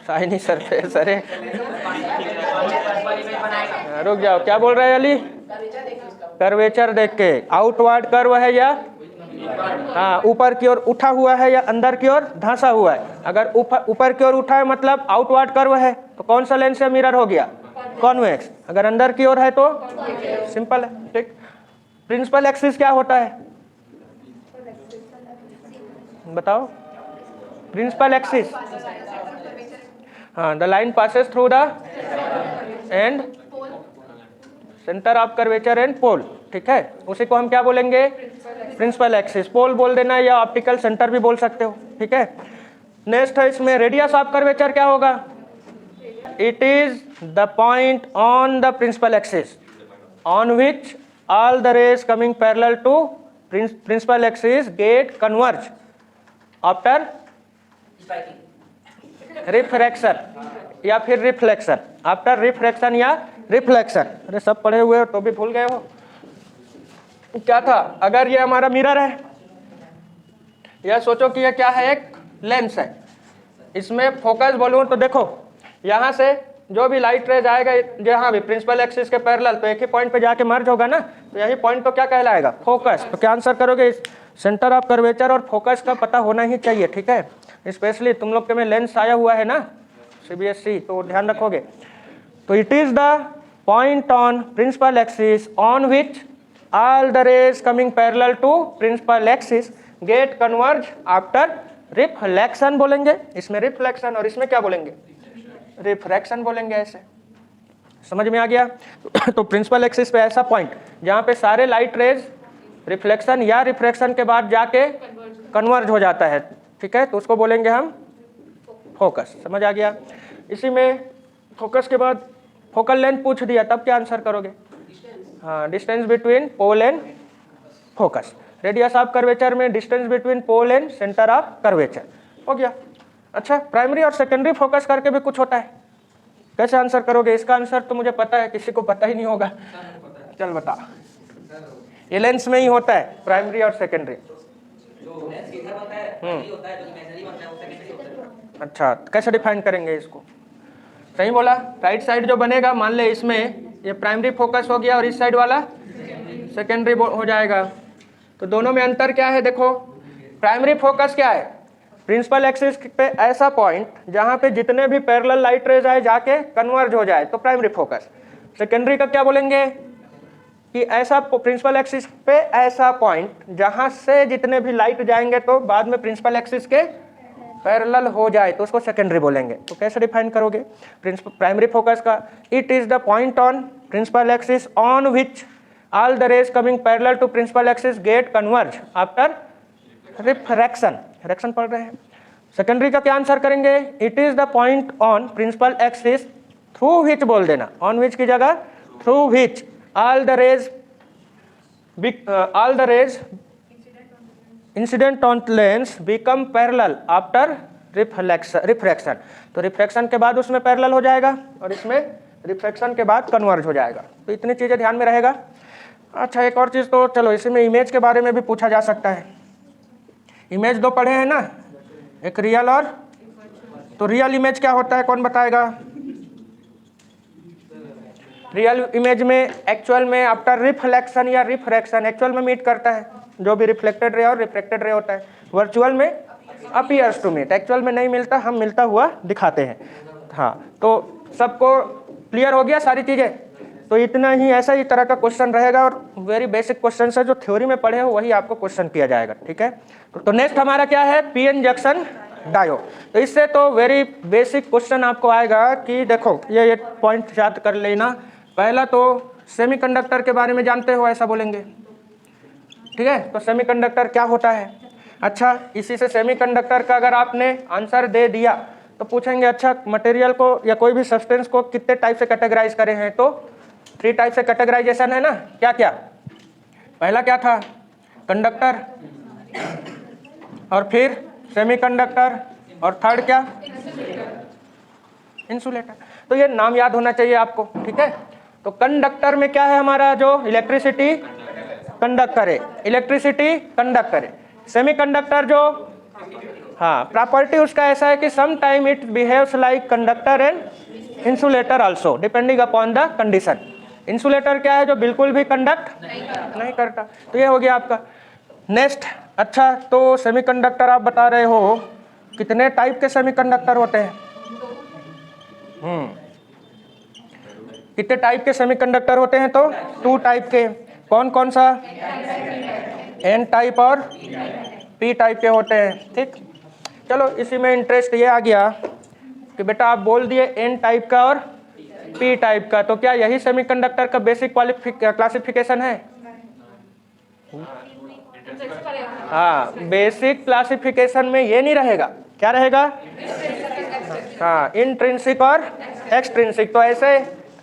Shiny surface. अरे रुक जाओ, क्या बोल रहे हैं अली? कर्वेचर देख के। आउटवर्ड कर्व है या हाँ ऊपर की ओर उठा हुआ है या अंदर की ओर धंसा हुआ है? अगर ऊपर की ओर उठा है मतलब आउटवर्ड कर्व है, तो कौन सा लेंस या मिरर हो गया? कॉन्वेक्स। अगर अंदर की ओर है तो सिंपल है, ठीक। प्रिंसिपल एक्सिस क्या होता है? बताओ। प्रिंसिपल एक्सिस, हाँ, the line passes through the and centre of curvature and pole, ठीक है। उसी को हम क्या बोलेंगे? Principal axis. पोल बोल देना या ऑप्टिकल सेंटर भी बोल सकते हो, ठीक है। नेक्स्ट है इसमें रेडियस ऑफ कर्वेचर क्या होगा? It is the point on the principal axis on which all the rays coming parallel to principal axis get converge after refraction या फिर रिफ्लेक्शन। आफ्टर रिफ्रैक्शन या रिफ्लेक्शन। अरे सब पढ़े हुए हो तो भी भूल गए हो क्या था? अगर ये हमारा मिरर है, यह सोचो कि यह क्या है? एक लेंस है। इसमें फोकस बोलूँ तो देखो यहाँ से जो भी लाइट रेज आएगा जहाँ भी प्रिंसिपल एक्सिस के पैरेलल, तो एक ही पॉइंट पे जाके मर्ज होगा ना, तो यही पॉइंट तो क्या कहलाएगा? फोकस। तो क्या आंसर करोगे? सेंटर ऑफ कर्वेचर और फोकस का पता होना ही चाहिए, ठीक है। स्पेशली तुम लोग के में लेंस आया हुआ है ना CBSE, तो ध्यान रखोगे। तो it is the point on principal axis on which all the rays coming parallel to principal axis get converge after reflection बोलेंगे। इसमें रिफ्लेक्शन और इसमें क्या बोलेंगे? रिफ्रैक्शन बोलेंगे। ऐसे समझ में आ गया? तो प्रिंसिपल एक्सिस पे ऐसा पॉइंट जहाँ पे सारे लाइट रेज रिफ्लेक्शन या रिफ्रैक्शन के बाद जाके कन्वर्ज हो जाता है, ठीक है, तो उसको बोलेंगे हम फोकस। समझ आ गया? इसी में फोकस के बाद फोकल लेंथ पूछ दिया, तब क्या आंसर करोगे? हाँ, distance between pole and focus. Radius of curvature में distance between pole and centre of curvature हो गया। अच्छा, प्राइमरी और सेकेंडरी फोकस करके भी कुछ होता है, कैसे आंसर करोगे? इसका आंसर तो मुझे पता है, किसी को पता ही नहीं होगा। चल बता। ये लेंस में ही होता है प्राइमरी और सेकेंडरी। अच्छा, कैसे डिफाइन करेंगे इसको? सही बोला। राइट साइड जो बनेगा, मान ले इसमें ये प्राइमरी फोकस हो गया और इस साइड वाला सेकेंडरी हो जाएगा। तो दोनों में अंतर क्या है? देखो, प्राइमरी फोकस क्या है? प्रिंसिपल एक्सिस पे ऐसा पॉइंट जहां पे जितने भी पैरेलल लाइट रेज आए जाके कन्वर्ज हो जाए तो प्राइमरी फोकस। सेकेंडरी का क्या बोलेंगे कि ऐसा प्रिंसिपल एक्सिस पे ऐसा पॉइंट जहां से जितने भी लाइट जाएंगे तो बाद में प्रिंसिपल एक्सिस के पैरेलल हो जाए तो उसको सेकेंडरी बोलेंगे। तो कैसे डिफाइन करोगे प्राइमरी फोकस का? It is the point on principal axis on which all the rays coming parallel to principal axis get converge after refraction. Refraction पढ़ रहे हैं। सेकेंडरी का क्या आंसर करेंगे? It is the point on principal axis through which बोल देना, ऑन विच की जगह through which all the rays incident on lens become parallel after refraction। तो रिफ्रैक्शन के बाद उसमें पैरेलल हो जाएगा और इसमें रिफ्रैक्शन के बाद कन्वर्ज हो जाएगा। तो इतनी चीज़ें ध्यान में रहेगा। अच्छा, एक और चीज़ तो चलो इसमें इमेज के बारे में भी पूछा जा सकता है। इमेज दो पढ़े हैं ना, एक रियल और, तो रियल इमेज क्या होता है कौन बताएगा? रियल इमेज में एक्चुअल में आफ्टर रिफ्लेक्शन या रिफ्रैक्शन एक्चुअल में मीट करता है, जो भी रिफ्लेक्टेड रे और रिफ्रैक्टेड रे होता है। वर्चुअल में अपीयर्स टू मीट, एक्चुअल में नहीं मिलता, हम मिलता हुआ दिखाते हैं। हाँ, तो सबको क्लियर हो गया सारी चीज़ें? तो इतना ही, ऐसा ही तरह का क्वेश्चन रहेगा और वेरी बेसिक क्वेश्चन है, जो थ्योरी में पढ़े हो वही आपको क्वेश्चन किया जाएगा। ठीक है, तो नेक्स्ट हमारा क्या है? P N junction diode. तो इससे तो वेरी बेसिक क्वेश्चन आपको आएगा कि देखो ये पॉइंट याद कर लेना। पहला तो सेमीकंडक्टर के बारे में जानते हो, ऐसा बोलेंगे। ठीक है, तो सेमीकंडक्टर क्या होता है? अच्छा, इसी से सेमीकंडक्टर का अगर आपने आंसर दे दिया तो पूछेंगे अच्छा मटेरियल को या कोई भी सब्सटेंस को कितने टाइप से कैटेगराइज करे हैं? तो 3 टाइप से कैटेगराइजेशन है ना। क्या क्या? पहला क्या था? कंडक्टर, और फिर सेमीकंडक्टर, और थर्ड क्या? इंसुलेटर। तो ये नाम याद होना चाहिए आपको। ठीक है, तो कंडक्टर में क्या है हमारा? जो इलेक्ट्रिसिटी कंडक्ट करे, इलेक्ट्रिसिटी कंडक्ट करे। सेमीकंडक्टर जो, हाँ, प्रॉपर्टी उसका ऐसा है कि some time it behaves like conductor and insulator also depending upon the condition. Insulator क्या है? जो बिल्कुल भी कंडक्ट नहीं करता। तो ये हो गया आपका। नेक्स्ट, अच्छा, तो सेमीकंडक्टर आप बता रहे हो कितने टाइप के सेमीकंडक्टर होते हैं? कितने टाइप के सेमीकंडक्टर होते हैं? तो 2 टाइप के। कौन कौन सा? एन टाइप और पी टाइप के होते हैं। ठीक, चलो इसी में इंटरेस्ट ये आ गया कि बेटा आप बोल दिए एन टाइप का और पी टाइप का, तो क्या यही सेमीकंडक्टर का बेसिक क्लासिफिकेशन है? हाँ, बेसिक क्लासिफिकेशन में ये नहीं रहेगा। क्या रहेगा? हाँ, इंट्रिंसिक और एक्सट्रिंसिक। तो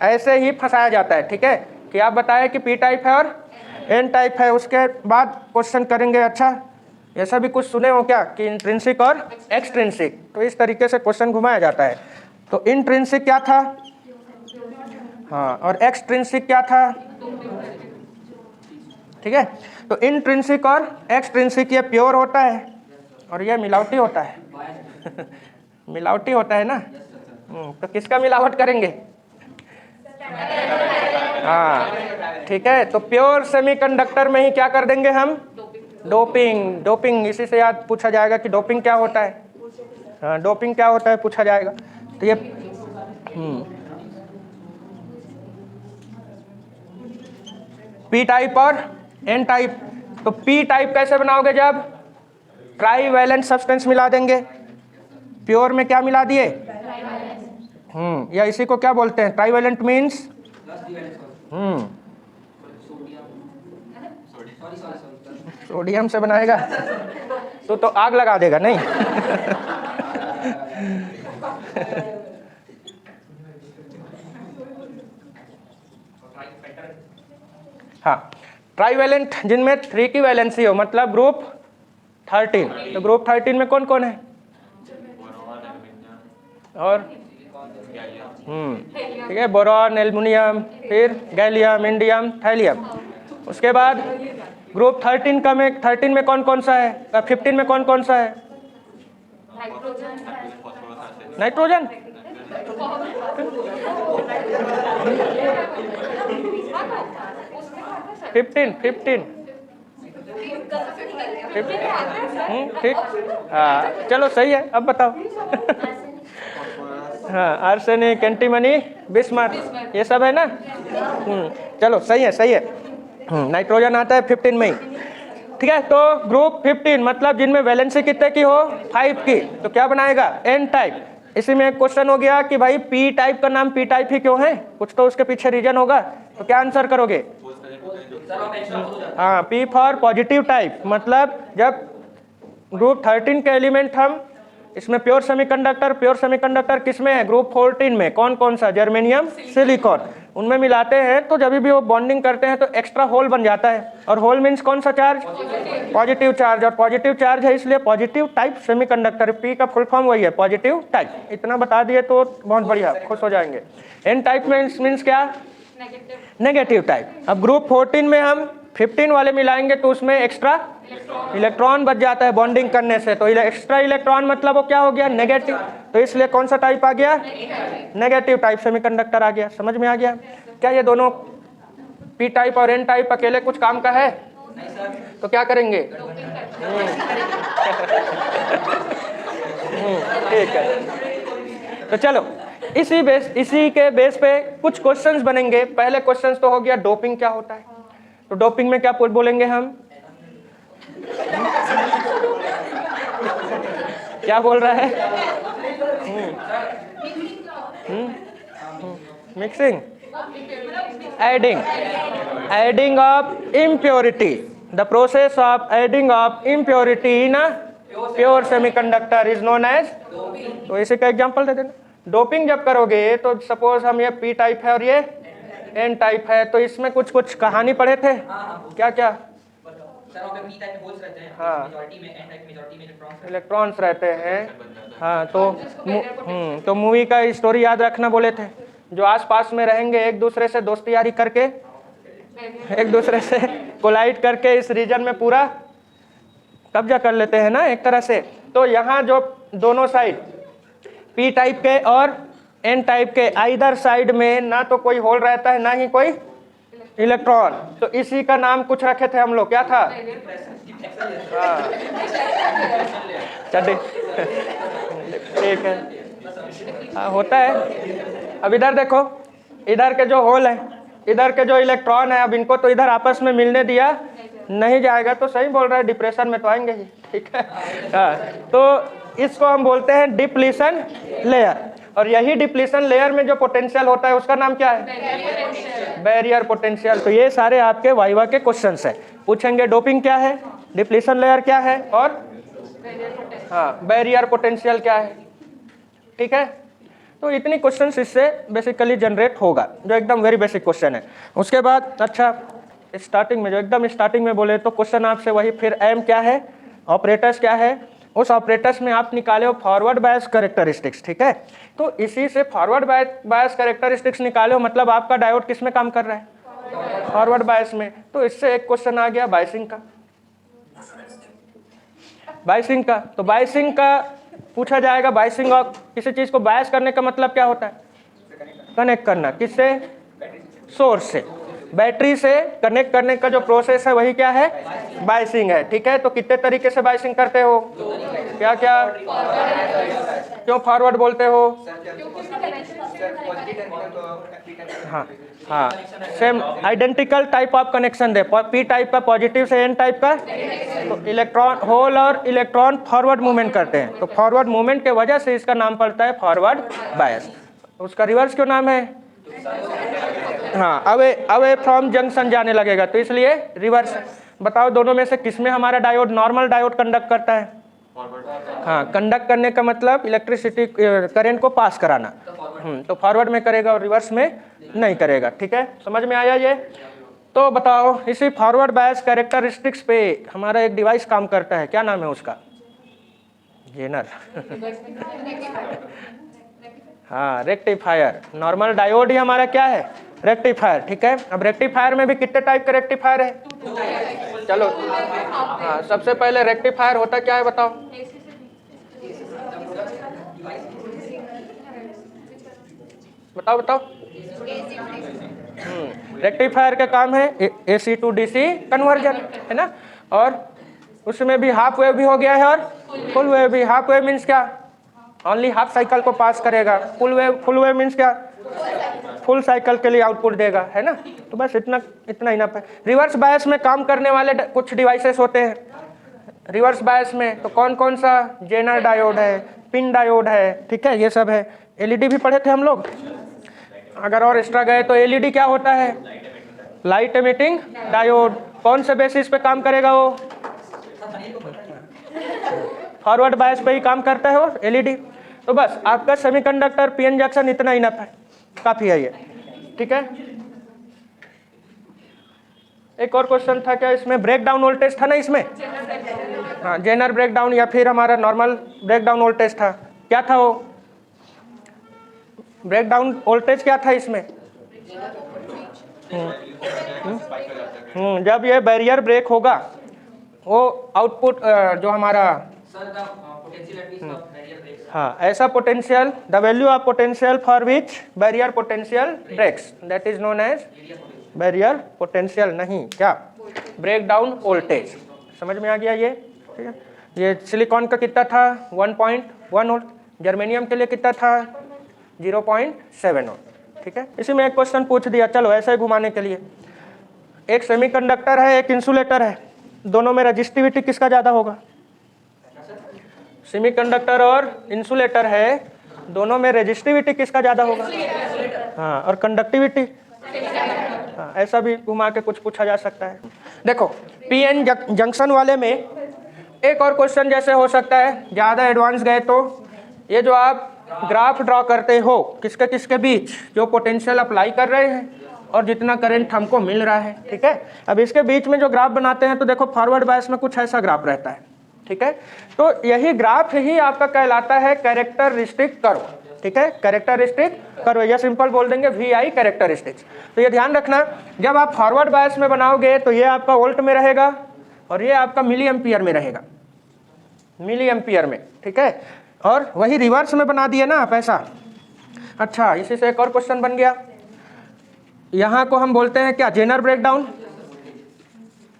ऐसे ही फंसाया जाता है। ठीक है, कि आप बताएं कि पी टाइप है और एन टाइप है, उसके बाद क्वेश्चन करेंगे अच्छा ऐसा भी कुछ सुने हो क्या कि इंट्रिंसिक और एक्सट्रिंसिक। तो इस तरीके से क्वेश्चन घुमाया जाता है। तो इंट्रिंसिक क्या था? हाँ, और एक्सट्रिंसिक क्या था? ठीक है, तो इंट्रिंसिक और एक्सट्रिंसिक ये प्योर होता है और ये मिलावटी होता है। मिलावटी होता है ना। तो किसका मिलावट करेंगे? हाँ, ठीक है, तो प्योर सेमीकंडक्टर में ही क्या कर देंगे हम? डोपिंग। डोपिंग इसी से याद पूछा जाएगा कि डोपिंग क्या होता है। हाँ, डोपिंग क्या होता है पूछा जाएगा। तो ये पी टाइप और एन टाइप। तो पी टाइप कैसे बनाओगे? जब ट्राईवैलेंट सब्सटेंस मिला देंगे। प्योर में क्या मिला दिए? या इसी को क्या बोलते हैं? ट्राईवैलेंट मीन्स सोडियम से बनाएगा तो आग लगा देगा नहीं। हाँ, ट्राईवैलेंट जिनमें 3 की वैलेंसी हो, मतलब ग्रुप 13। तो ग्रुप 13 में कौन कौन है? और ठीक है, बोरॉन, एल्युमिनियम, फिर गैलियम, इंडियम, थैलियम। उसके बाद ग्रुप 13 में कौन कौन सा है? 15 में कौन कौन सा है? नाइट्रोजन। ठीक, हाँ चलो सही है। अब बताओ। हाँ, आर्सेनिक, एंटीमनी, बिस्मथ, ये सब है ना। चलो सही है, सही है। नाइट्रोजन आता है 15 में ही। ठीक है, तो ग्रुप 15 मतलब जिनमें वैलेंसी कितने की हो, 5 की, तो क्या बनाएगा, एन टाइप। इसी में एक क्वेश्चन हो गया कि भाई पी टाइप का नाम पी टाइप ही क्यों है, कुछ तो उसके पीछे रीजन होगा, तो क्या आंसर करोगे। हाँ, पी फॉर पॉजिटिव टाइप, मतलब जब ग्रुप 13 के एलिमेंट हम इसमें प्योर सेमीकंडक्टर किस में है, ग्रुप 14 में, कौन कौन सा, जर्मेनियम, सिलिकॉन, उनमें मिलाते हैं तो जब भी वो बॉन्डिंग करते हैं तो एक्स्ट्रा होल बन जाता है, और होल मीन्स कौन सा चार्ज, पॉजिटिव चार्ज, और पॉजिटिव चार्ज है इसलिए पॉजिटिव टाइप सेमीकंडक्टर, पी का फुल फॉर्म वही है, पॉजिटिव टाइप। इतना बता दिए तो बहुत बढ़िया, खुश हो जाएंगे। एन टाइप मीन्स क्या, नेगेटिव टाइप। अब ग्रुप 14 में हम 15 वाले मिलाएंगे तो उसमें एक्स्ट्रा इलेक्ट्रॉन बच जाता है बॉन्डिंग करने से, तो एक्स्ट्रा इलेक्ट्रॉन मतलब वो क्या हो गया, नेगेटिव, तो इसलिए कौन सा टाइप आ गया, नेगेटिव टाइप सेमीकंडक्टर आ गया। समझ में आ गया। क्या ये दोनों पी टाइप और एन टाइप अकेले कुछ काम का है, तो क्या करेंगे। ठीक है, तो चलो इसी के बेस पे कुछ क्वेश्चंस बनेंगे। पहले क्वेश्चंस तो हो गया डोपिंग क्या होता है, तो डोपिंग में क्या बोलेंगे हम, क्या बोल रहा है, mixing, adding of impurity, the process of adding of impurity in a pure semiconductor is known as, तो इसी का एग्जांपल दे देना। डोपिंग जब करोगे तो सपोज हम ये पी टाइप है और ये एन टाइप है, तो इसमें कुछ कुछ कहानी पढ़े थे, क्या क्या, हाँ इलेक्ट्रॉन्स रहते हैं, हाँ तो मूवी का स्टोरी याद रखना बोले थे, जो आसपास में रहेंगे एक दूसरे से दोस्ती यारी करके, एक दूसरे से कोलाइड करके इस रीजन में पूरा कब्जा कर लेते हैं ना एक तरह से। तो यहाँ जो दोनों साइड पी टाइप के और एन टाइप के आइदर साइड में ना तो कोई होल रहता है ना ही कोई इलेक्ट्रॉन, तो इसी का नाम कुछ रखे थे हम लोग, क्या था, चलिए ठीक है, हाँ होता है। अब इधर देखो, इधर के जो होल है, इधर के जो इलेक्ट्रॉन है, अब इनको तो इधर आपस में मिलने दिया नहीं जाएगा, तो सही बोल रहा है, डिप्रेशन में तो आएंगे ही। ठीक है, हाँ, तो इसको हम बोलते हैं डिप्लीशन लेयर, और यही डिप्लीशन लेयर में जो पोटेंशियल होता है उसका नाम क्या है, बैरियर पोटेंशियल। तो ये सारे आपके वाइवा के क्वेश्चंस है, पूछेंगे डोपिंग क्या है, डिप्लीशन लेयर क्या है, और हाँ बैरियर पोटेंशियल क्या है। ठीक है, तो इतनी क्वेश्चंस इससे बेसिकली जनरेट होगा, जो एकदम वेरी बेसिक क्वेश्चन है। उसके बाद अच्छा स्टार्टिंग में, जो एकदम स्टार्टिंग में बोले तो क्वेश्चन आपसे वही, फिर एम क्या है, ऑपरेटर्स क्या है, उस ऑपरेटर्स में आप निकाले हो फॉरवर्ड बायस कैरेक्टरिस्टिक्स। ठीक है, तो इसी से फॉरवर्ड बायस कैरेक्टरिस्टिक्स निकाले हो, मतलब आपका डायोड किस में काम कर रहा है, फॉरवर्ड बायस में। तो इससे एक क्वेश्चन आ गया बायसिंग का, तो बायसिंग का पूछा जाएगा। बायसिंग और किसी चीज को बायस करने का मतलब क्या होता है, कनेक्ट करना, किससे, सोर्स से, बैटरी से कनेक्ट करने का जो प्रोसेस है वही क्या है, बायसिंग है। ठीक है, तो कितने तरीके से बायसिंग करते हो, क्या क्या, क्यों फॉरवर्ड बोलते हो, हाँ same identical type of connection they, P type का पॉजिटिव से एन टाइप का, तो इलेक्ट्रॉन होल और इलेक्ट्रॉन फॉरवर्ड मूवमेंट करते हैं, तो फॉरवर्ड मूवमेंट के वजह से इसका नाम पड़ता है फॉरवर्ड बायस। उसका रिवर्स क्यों नाम है, हाँ अवे फ्रॉम जंक्शन जाने लगेगा, तो इसलिए रिवर्स। बताओ दोनों में से किसमें हमारा डायोड, नॉर्मल डायोड कंडक्ट करता है, हाँ कंडक्ट करने का मतलब इलेक्ट्रिसिटी करंट को पास कराना, तो फॉरवर्ड में करेगा और रिवर्स में नहीं करेगा। ठीक है, समझ में आया ये। तो बताओ इसी फॉरवर्ड बायस कैरेक्टरिस्टिक्स पे हमारा एक डिवाइस काम करता है, क्या नाम है उसका, जेनर हाँ रेक्टिफायर। नॉर्मल डायोड ही हमारा क्या है, रेक्टिफायर। ठीक है, अब रेक्टिफायर में भी कितने टाइप का रेक्टिफायर है, चलो हाँ सबसे पहले रेक्टिफायर होता क्या है बताओ, बताओ रेक्टिफायर का काम है AC to DC कन्वर्जन, है ना। और उसमें भी हाफ वेव भी हो गया है और फुल वेव भी। हाफ वेव मीन्स क्या, ओनली हाफ साइकिल को पास करेगा। फुल वेव मीन्स क्या, फुल साइकिल के लिए आउटपुट देगा, है ना। तो बस इतना इनफ है। रिवर्स बायस में काम करने वाले कुछ डिवाइसेस होते हैं रिवर्स बायस में, तो कौन कौन सा, जेनर डायोड है, पिन डायोड है, ठीक है, ये सब है। एलईडी भी पढ़े थे हम लोग। अगर और एक्स्ट्रा गए तो एलईडी क्या होता है, लाइट एमिटिंग डायोड। कौन से बेसिस पे काम करेगा वो, फॉरवर्ड बायस पे ही काम करता है वो एलईडी। तो बस आपका सेमीकंडक्टर पीएन जंक्शन इतना इनफ है, काफी है ये, ठीक है। एक और क्वेश्चन था क्या इसमें, ब्रेक डाउन वोल्टेज था ना इसमें, हाँ, जेनर ब्रेक डाउन या फिर हमारा नॉर्मल ब्रेक डाउन वोल्टेज था। क्या था वो ब्रेक डाउन वोल्टेज, क्या था इसमें, जब ये बैरियर ब्रेक होगा वो आउटपुट जो हमारा, हाँ, ऐसा potential, the value of potential for which barrier potential breaks, that is known as barrier potential, नहीं क्या, ब्रेक डाउन वोल्टेज। समझ में आ गया ये, ठीक है। ये सिलिकॉन का कितना था 1.1 वोल्ट, जर्मेनियम के लिए कितना था 0.7 वोल्ट, ठीक है। इसी में एक क्वेश्चन पूछ दिया, चलो ऐसे ही घुमाने के लिए। एक सेमीकंडक्टर है, एक इंसुलेटर है, दोनों में रेजिस्टिविटी किसका ज़्यादा होगा, सेमीकंडक्टर और इंसुलेटर है, दोनों में रेजिस्टिविटी किसका ज़्यादा होगा, हाँ, और कंडक्टिविटी, हाँ, ऐसा भी घुमा के कुछ पूछा जा सकता है। देखो पीएन जंक्शन वाले में एक और क्वेश्चन जैसे हो सकता है, ज़्यादा एडवांस गए तो ये जो आप ग्राफ ड्रॉ करते हो किसके किसके बीच, जो पोटेंशियल अप्लाई कर रहे हैं और जितना करंट हमको मिल रहा है, ठीक है। अब इसके बीच में जो ग्राफ बनाते हैं तो देखो फॉरवर्ड बायस में कुछ ऐसा ग्राफ रहता है, ठीक है। तो यही ग्राफ ही आपका कहलाता है कैरेक्टरिस्टिक कर्व, ठीक है, कैरेक्टरिस्टिक कर्व, या सिंपल बोल देंगे VI कैरेक्टरिस्टिक्स। तो ये ध्यान रखना, जब आप फॉरवर्ड बायस में बनाओगे तो ये आपका वोल्ट में रहेगा और ये आपका मिली एम्पियर में रहेगा, मिली एम्पियर में, ठीक है। और वही रिवर्स में बना दिए ना आप ऐसा। अच्छा, इसी से एक और क्वेश्चन बन गया, यहाँ को हम बोलते हैं क्या, जेनर ब्रेकडाउन,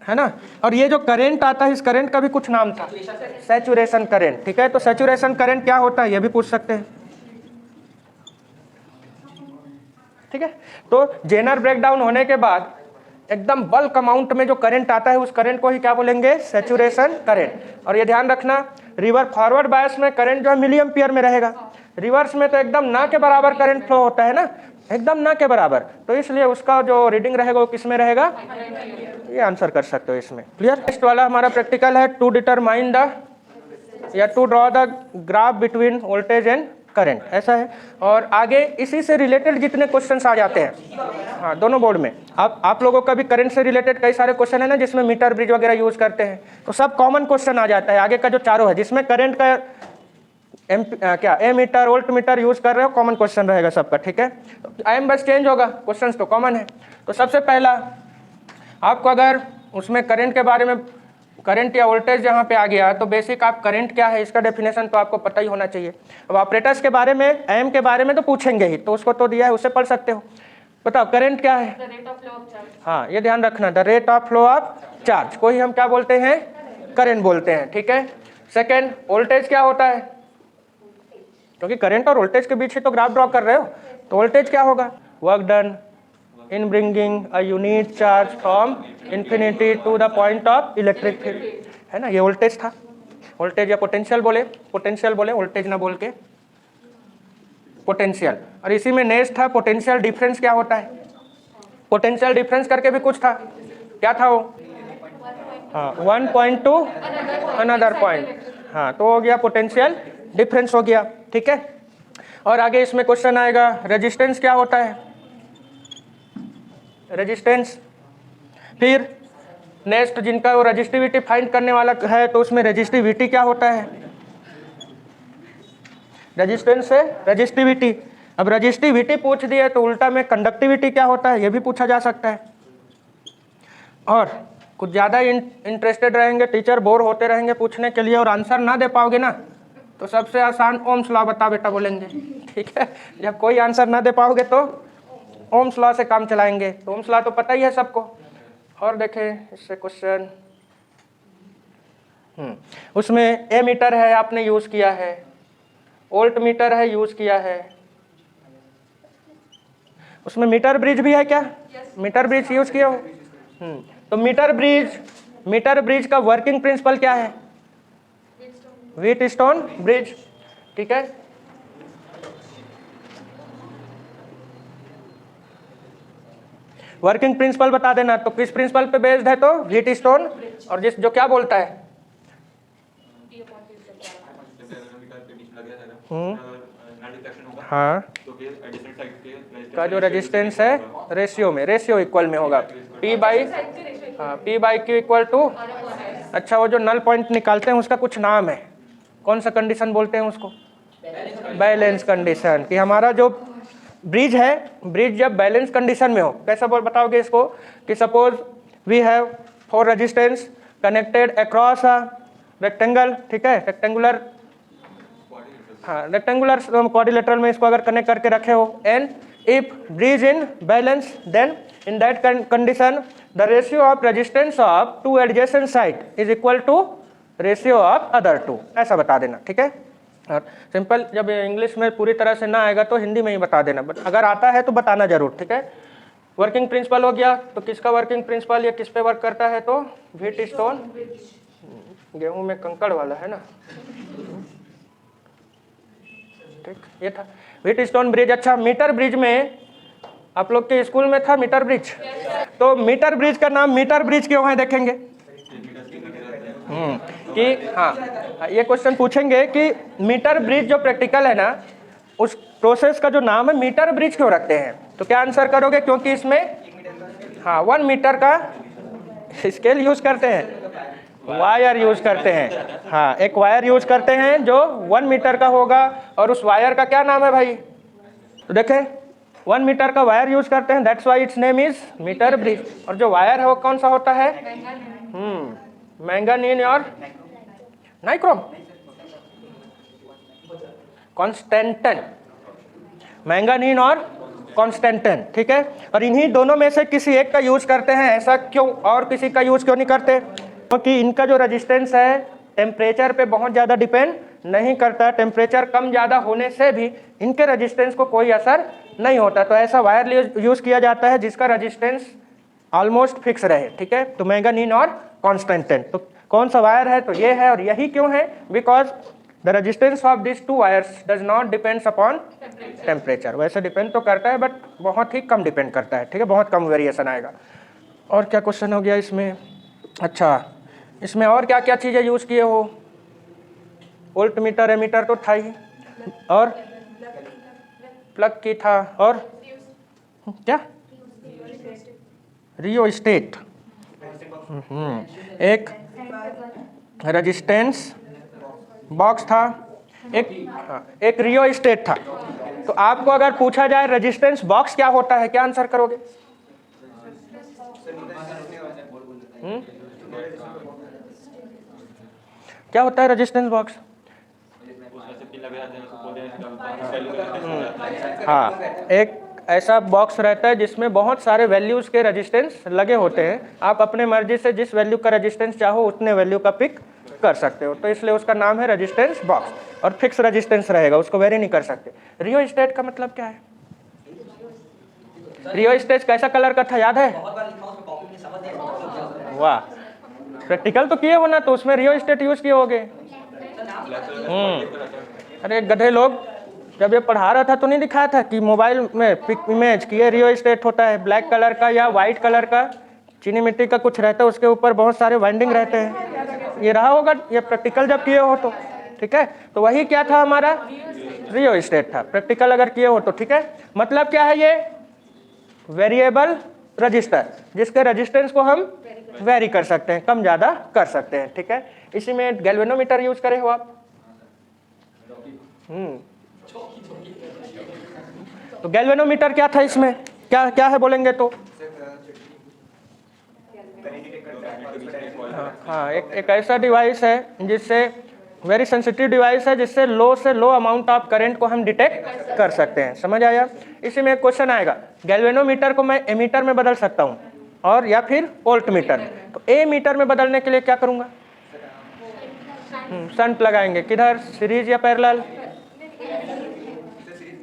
है ना। और ये जो करंट आता है, इस करंट का भी कुछ नाम था, सैचुरेशन करंट, ठीक है। तो सैचुरेशन करंट क्या होता है ये भी पूछ सकते हैं, ठीक है। तो जेनर ब्रेकडाउन होने के बाद एकदम बल्क अमाउंट में जो करंट आता है उस करंट को ही क्या बोलेंगे, सैचुरेशन करंट। और ये ध्यान रखना, फॉरवर्ड बायस में करंट जो है मिली एम्पियर में रहेगा, रिवर्स में तो एकदम ना के बराबर करंट फ्लो होता है ना, एकदम ना के बराबर, तो इसलिए उसका जो रीडिंग रहेगा वो किस में रहेगा, ये आंसर कर सकते हो इसमें, क्लियर। नेक्स्ट वाला हमारा प्रैक्टिकल है, टू डिटरमाइन द या to draw the graph between voltage and current, ऐसा है। और आगे इसी से रिलेटेड जितने क्वेश्चंस आ जाते हैं, हाँ, दोनों बोर्ड में आप लोगों का भी करंट से रिलेटेड कई सारे क्वेश्चन है ना, जिसमें मीटर ब्रिज वगैरह यूज करते हैं, तो सब कॉमन क्वेश्चन आ जाता है। आगे का जो चारों है जिसमें करंट का क्या एमीटर वोल्ट मीटर यूज कर रहे हो, कॉमन क्वेश्चन रहेगा सबका, ठीक है। एम बस चेंज होगा, क्वेश्चंस तो कॉमन है। तो सबसे पहला आपको अगर उसमें करंट के बारे में, करंट या वोल्टेज जहाँ पे आ गया, तो बेसिक आप करंट क्या है इसका डेफिनेशन तो आपको पता ही होना चाहिए। अब ऑपरेटर्स के बारे में, एम के बारे में तो पूछेंगे ही, तो उसको तो दिया है, उससे पढ़ सकते हो। बताओ करंट क्या है, हाँ, ये ध्यान रखना, the rate of flow of charge को ही हम क्या बोलते हैं, करंट बोलते हैं, ठीक है। सेकेंड, वोल्टेज क्या होता है, क्योंकि करंट और वोल्टेज के बीच ही तो ग्राफ ड्रॉ कर रहे हो, तो वोल्टेज क्या होगा, work done in bringing a unit charge from infinity to the point of electric field, है ना, ये वोल्टेज था। वोल्टेज या पोटेंशियल बोले, वोल्टेज ना बोल के पोटेंशियल। और इसी में नेक्स्ट था पोटेंशियल डिफरेंस, क्या होता है, पोटेंशियल डिफरेंस करके भी कुछ था, क्या था वो, हाँ, 1 पॉइंट टू अनदर पॉइंट, हाँ, तो हो गया पोटेंशियल डिफरेंस हो गया, ठीक है। और आगे इसमें क्वेश्चन आएगा, रेजिस्टेंस क्या होता है, रेजिस्टेंस। फिर नेक्स्ट जिनका वो रेजिस्टिविटी फाइंड करने वाला है, तो उसमें रेजिस्टिविटी क्या होता है, रेजिस्टेंस से रेजिस्टिविटी। अब रेजिस्टिविटी पूछ दिए तो उल्टा में कंडक्टिविटी क्या होता है ये भी पूछा जा सकता है। और कुछ ज़्यादा इंटरेस्टेड रहेंगे, टीचर बोर होते रहेंगे पूछने के लिए और आंसर ना दे पाओगे ना, तो सबसे आसान ओम्स लॉ बता बेटा बोलेंगे, ठीक है। जब कोई आंसर ना दे पाओगे तो ओम्स लॉ से काम चलाएंगे, तो ओम्स लॉ तो पता ही है सबको। और देखें इससे क्वेश्चन, उसमें ए मीटर है आपने यूज किया है, वोल्ट मीटर है यूज किया है, उसमें मीटर ब्रिज भी है क्या? मीटर ब्रिज यूज किया हो। तो मीटर ब्रिज का वर्किंग प्रिंसिपल क्या है? व्हीट स्टोन ब्रिज, ठीक है। वर्किंग प्रिंसिपल बता देना, तो किस प्रिंसिपल पे बेस्ड है? तो व्हीट स्टोन, और जिस जो क्या बोलता है हाँ का जो रेजिस्टेंस है रेशियो इक्वल में होगा, P by Q equal to, अच्छा वो जो नल पॉइंट निकालते हैं उसका कुछ नाम है, कौन सा कंडीशन बोलते हैं उसको? Balance condition. कि हमारा जो ब्रिज है, ब्रिज जब बैलेंस कंडीशन में हो, कैसा बोल बताओगे इसको? कि suppose we have 4 resistance connected across a rectangle, ठीक है, रेक्टेंगुलर क्वाड्रिलेटरल में इसको अगर कनेक्ट करके रखे हो, and if bridge in balance then in that condition the ratio of resistance of 2 adjacent side is equal to ratio of other 2, ऐसा बता देना, ठीक है। और सिंपल, जब इंग्लिश में पूरी तरह से ना आएगा तो हिंदी में ही बता देना, बट अगर आता है तो बताना जरूर, ठीक है। वर्किंग प्रिंसिपल हो गया, तो किसका वर्किंग प्रिंसिपल, ये किस पे वर्क करता है? तो व्हीट स्टोन, गेहूं में कंकड़ वाला है ना, ठीक, ये था व्हीट स्टोन ब्रिज। अच्छा, मीटर ब्रिज में आप लोग के स्कूल में था मीटर ब्रिज, तो मीटर ब्रिज का नाम मीटर ब्रिज क्यों है देखेंगे कि हाँ, ये क्वेश्चन पूछेंगे कि मीटर ब्रिज जो प्रैक्टिकल है ना, उस प्रोसेस का जो नाम है मीटर ब्रिज क्यों रखते हैं? तो क्या आंसर करोगे? क्योंकि इसमें 1 मीटर का स्केल यूज करते हैं, वायर यूज करते हैं, एक वायर यूज करते हैं जो 1 मीटर का होगा, और उस वायर का क्या नाम है भाई? तो देखें 1 मीटर का वायर यूज करते हैं, that's why it's name is meter bridge. और जो वायर है वो कौन सा होता है? मैंगनीज और नाइक्रोम, कॉन्स्टेंटन, मैंगनीज और कॉन्स्टेंटन, ठीक है। और इन्हीं दोनों में से किसी एक का यूज करते हैं, ऐसा क्यों? और किसी का यूज क्यों नहीं करते? क्योंकि इनका जो रेजिस्टेंस है टेम्परेचर पे बहुत ज़्यादा डिपेंड नहीं करता, टेम्परेचर कम ज़्यादा होने से भी इनके रेजिस्टेंस को कोई असर नहीं होता। तो ऐसा वायर यूज किया जाता है जिसका रेजिस्टेंस ऑलमोस्ट फिक्स रहे, ठीक है। तो मैंगनीज और कॉन्स्टेंटन, तो कौन सा वायर है? तो ये है। और यही क्यों है? Because the resistance of this 2 wires does not depends upon temperature. वैसे डिपेंड तो करता है बट बहुत ही कम डिपेंड करता है, ठीक है, बहुत कम वेरिएशन आएगा। और क्या क्वेश्चन हो गया इसमें? अच्छा, इसमें और क्या क्या चीज़ें यूज़ किए हो? वोल्ट मीटर, एमीटर तो था ही, और प्लग की था, और क्या? रियोस्टेट, एक रेजिस्टेंस बॉक्स था, एक रियोस्टेट था। तो आपको अगर पूछा जाए रेजिस्टेंस बॉक्स क्या होता है, क्या आंसर करोगे? क्या होता है रेजिस्टेंस बॉक्स? एक ऐसा बॉक्स रहता है जिसमें बहुत सारे वैल्यूज के रेजिस्टेंस लगे होते हैं, आप अपने मर्जी से जिस वैल्यू का रेजिस्टेंस चाहो उतने वैल्यू का पिक कर सकते हो, तो इसलिए उसका नाम है रेजिस्टेंस बॉक्स, और फिक्स रेजिस्टेंस रहेगा, उसको वेरी नहीं कर सकते। रियोस्टेट का मतलब क्या है? रियोस्टेट कैसा कलर का था, याद है? वाह, प्रैक्टिकल तो किए हो ना, तो उसमें रियोस्टेट यूज किए होगे। अरे गधे लोग, जब ये पढ़ा रहा था तो नहीं दिखाया था कि मोबाइल में पिक इमेज की रियोस्टेट होता है ब्लैक कलर का या वाइट कलर का, चीनी मिट्टी का कुछ रहता है, उसके ऊपर बहुत सारे वाइंडिंग रहते हैं, ये रहा होगा ये प्रैक्टिकल जब किए हो तो, ठीक है। तो वही क्या था हमारा? रियोस्टेट था, प्रैक्टिकल अगर किए हो तो, ठीक है। मतलब क्या है? ये वेरिएबल रजिस्टर, जिसके रेजिस्टेंस को हम वेरी कर सकते हैं, कम ज़्यादा कर सकते हैं, ठीक है। इसी में गैल्वेनोमीटर यूज करे हो आप। तो गैल्वेनोमीटर क्या था, इसमें क्या क्या है बोलेंगे तो? एक ऐसा डिवाइस है जिससे, वेरी सेंसिटिव डिवाइस है, जिससे लो से लो अमाउंट ऑफ करंट को हम डिटेक्ट कर सकते हैं, समझ आया? इसी में एक क्वेश्चन आएगा, गैल्वेनोमीटर को मैं एमीटर में बदल सकता हूँ और या फिर वोल्ट मीटर में, तो ए मीटर में बदलने के लिए क्या करूँगा? शंट लगाएंगे किधर, सीरीज या पैरेलल?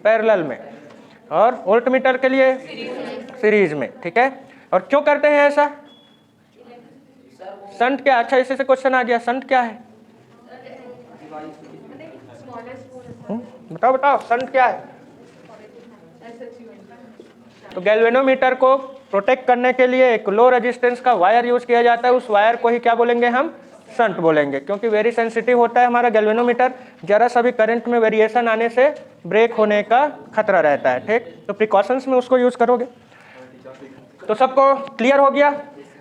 पैरेलल में। और वोल्ट मीटर के लिए सीरीज में, ठीक है। और क्यों करते हैं ऐसा? शंट क्या, अच्छा इसी से क्वेश्चन आ गया, शंट क्या है? बताओ बताओ, शंट क्या है? तो गैल्वेनोमीटर को प्रोटेक्ट करने के लिए एक लो रेजिस्टेंस का वायर यूज किया जाता है, उस वायर को ही क्या बोलेंगे हम? शंट बोलेंगे, क्योंकि वेरी सेंसिटिव होता है हमारा गैल्वेनोमीटर, जरा सा भी करंट में वेरिएशन आने से ब्रेक होने का खतरा रहता है, ठीक। तो प्रिकॉशंस में उसको यूज करोगे। तो सबको क्लियर हो गया?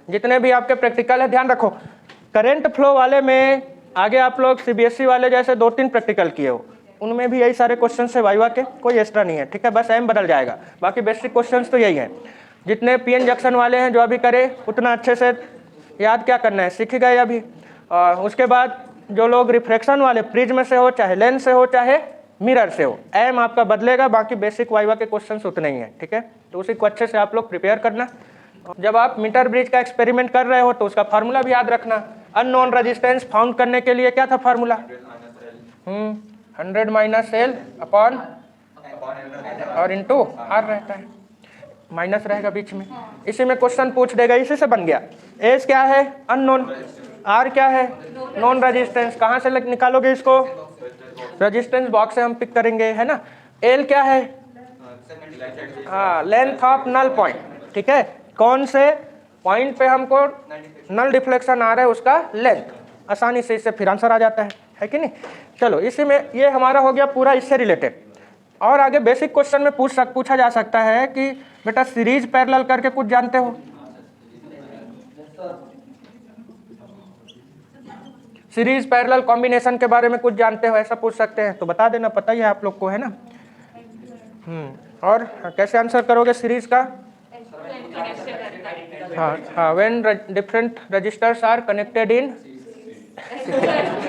जितने भी आपके प्रैक्टिकल है ध्यान रखो, करंट फ्लो वाले में आगे आप लोग सीबीएसई वाले जैसे 2-3 प्रैक्टिकल किए हो, उनमें भी यही सारे क्वेश्चन है वाइवा के, कोई एक्स्ट्रा नहीं है, ठीक है। बस एम बदल जाएगा, बाकी बेसिक क्वेश्चन तो यही है। जितने पीएन जंक्शन वाले हैं जो अभी करे उतना अच्छे से याद क्या करना है, सीख गए अभी। उसके बाद जो लोग रिफ्रैक्शन वाले, प्रिज्म से हो चाहे लेंस से हो चाहे मिरर से हो, एम आपका बदलेगा, बाकी बेसिक वाइवा के क्वेश्चन उतने ही हैं, ठीक है। तो उसी को अच्छे से आप लोग प्रिपेयर करना। जब आप मीटर ब्रिज का एक्सपेरिमेंट कर रहे हो तो उसका फार्मूला भी याद रखना। अननोन रेजिस्टेंस फाउंड करने के लिए क्या था फार्मूला? 100 माइनस एल अपॉन और इंटू आर रहता है, माइनस रहेगा बीच में। इसी में क्वेश्चन पूछ देगा, इसी से बन गया। एस क्या है? अननोन। आर क्या है? Non resistance. कहाँ से निकालोगे इसको? रेजिस्टेंस बॉक्स से हम पिक करेंगे, है ना। एल क्या है? हाँ, लेंथ ऑफ नल पॉइंट, ठीक है। कौन से पॉइंट पे हमको नल डिफ्लेक्शन आ रहा है उसका लेंथ, आसानी से इससे फिर आंसर आ जाता है कि नहीं। चलो, इसी में ये हमारा हो गया पूरा इससे रिलेटेड। और आगे बेसिक क्वेश्चन में पूछा जा सकता है कि बेटा सीरीज पैरेलल करके कुछ जानते हो? सीरीज पैरेलल कॉम्बिनेशन के बारे में कुछ जानते हो, ऐसा पूछ सकते हैं, तो बता देना, पता ही है आप लोग को, है ना। और कैसे आंसर करोगे सीरीज का? हाँ, when different resistors are connected in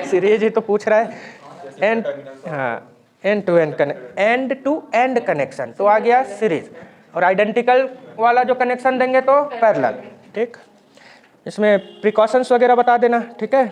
series ही तो पूछ रहा है। End end to end connection तो आ गया सीरीज, और आइडेंटिकल वाला जो कनेक्शन देंगे तो पैरेलल, ठीक। इसमें प्रिकॉशंस वगैरह बता देना, ठीक है।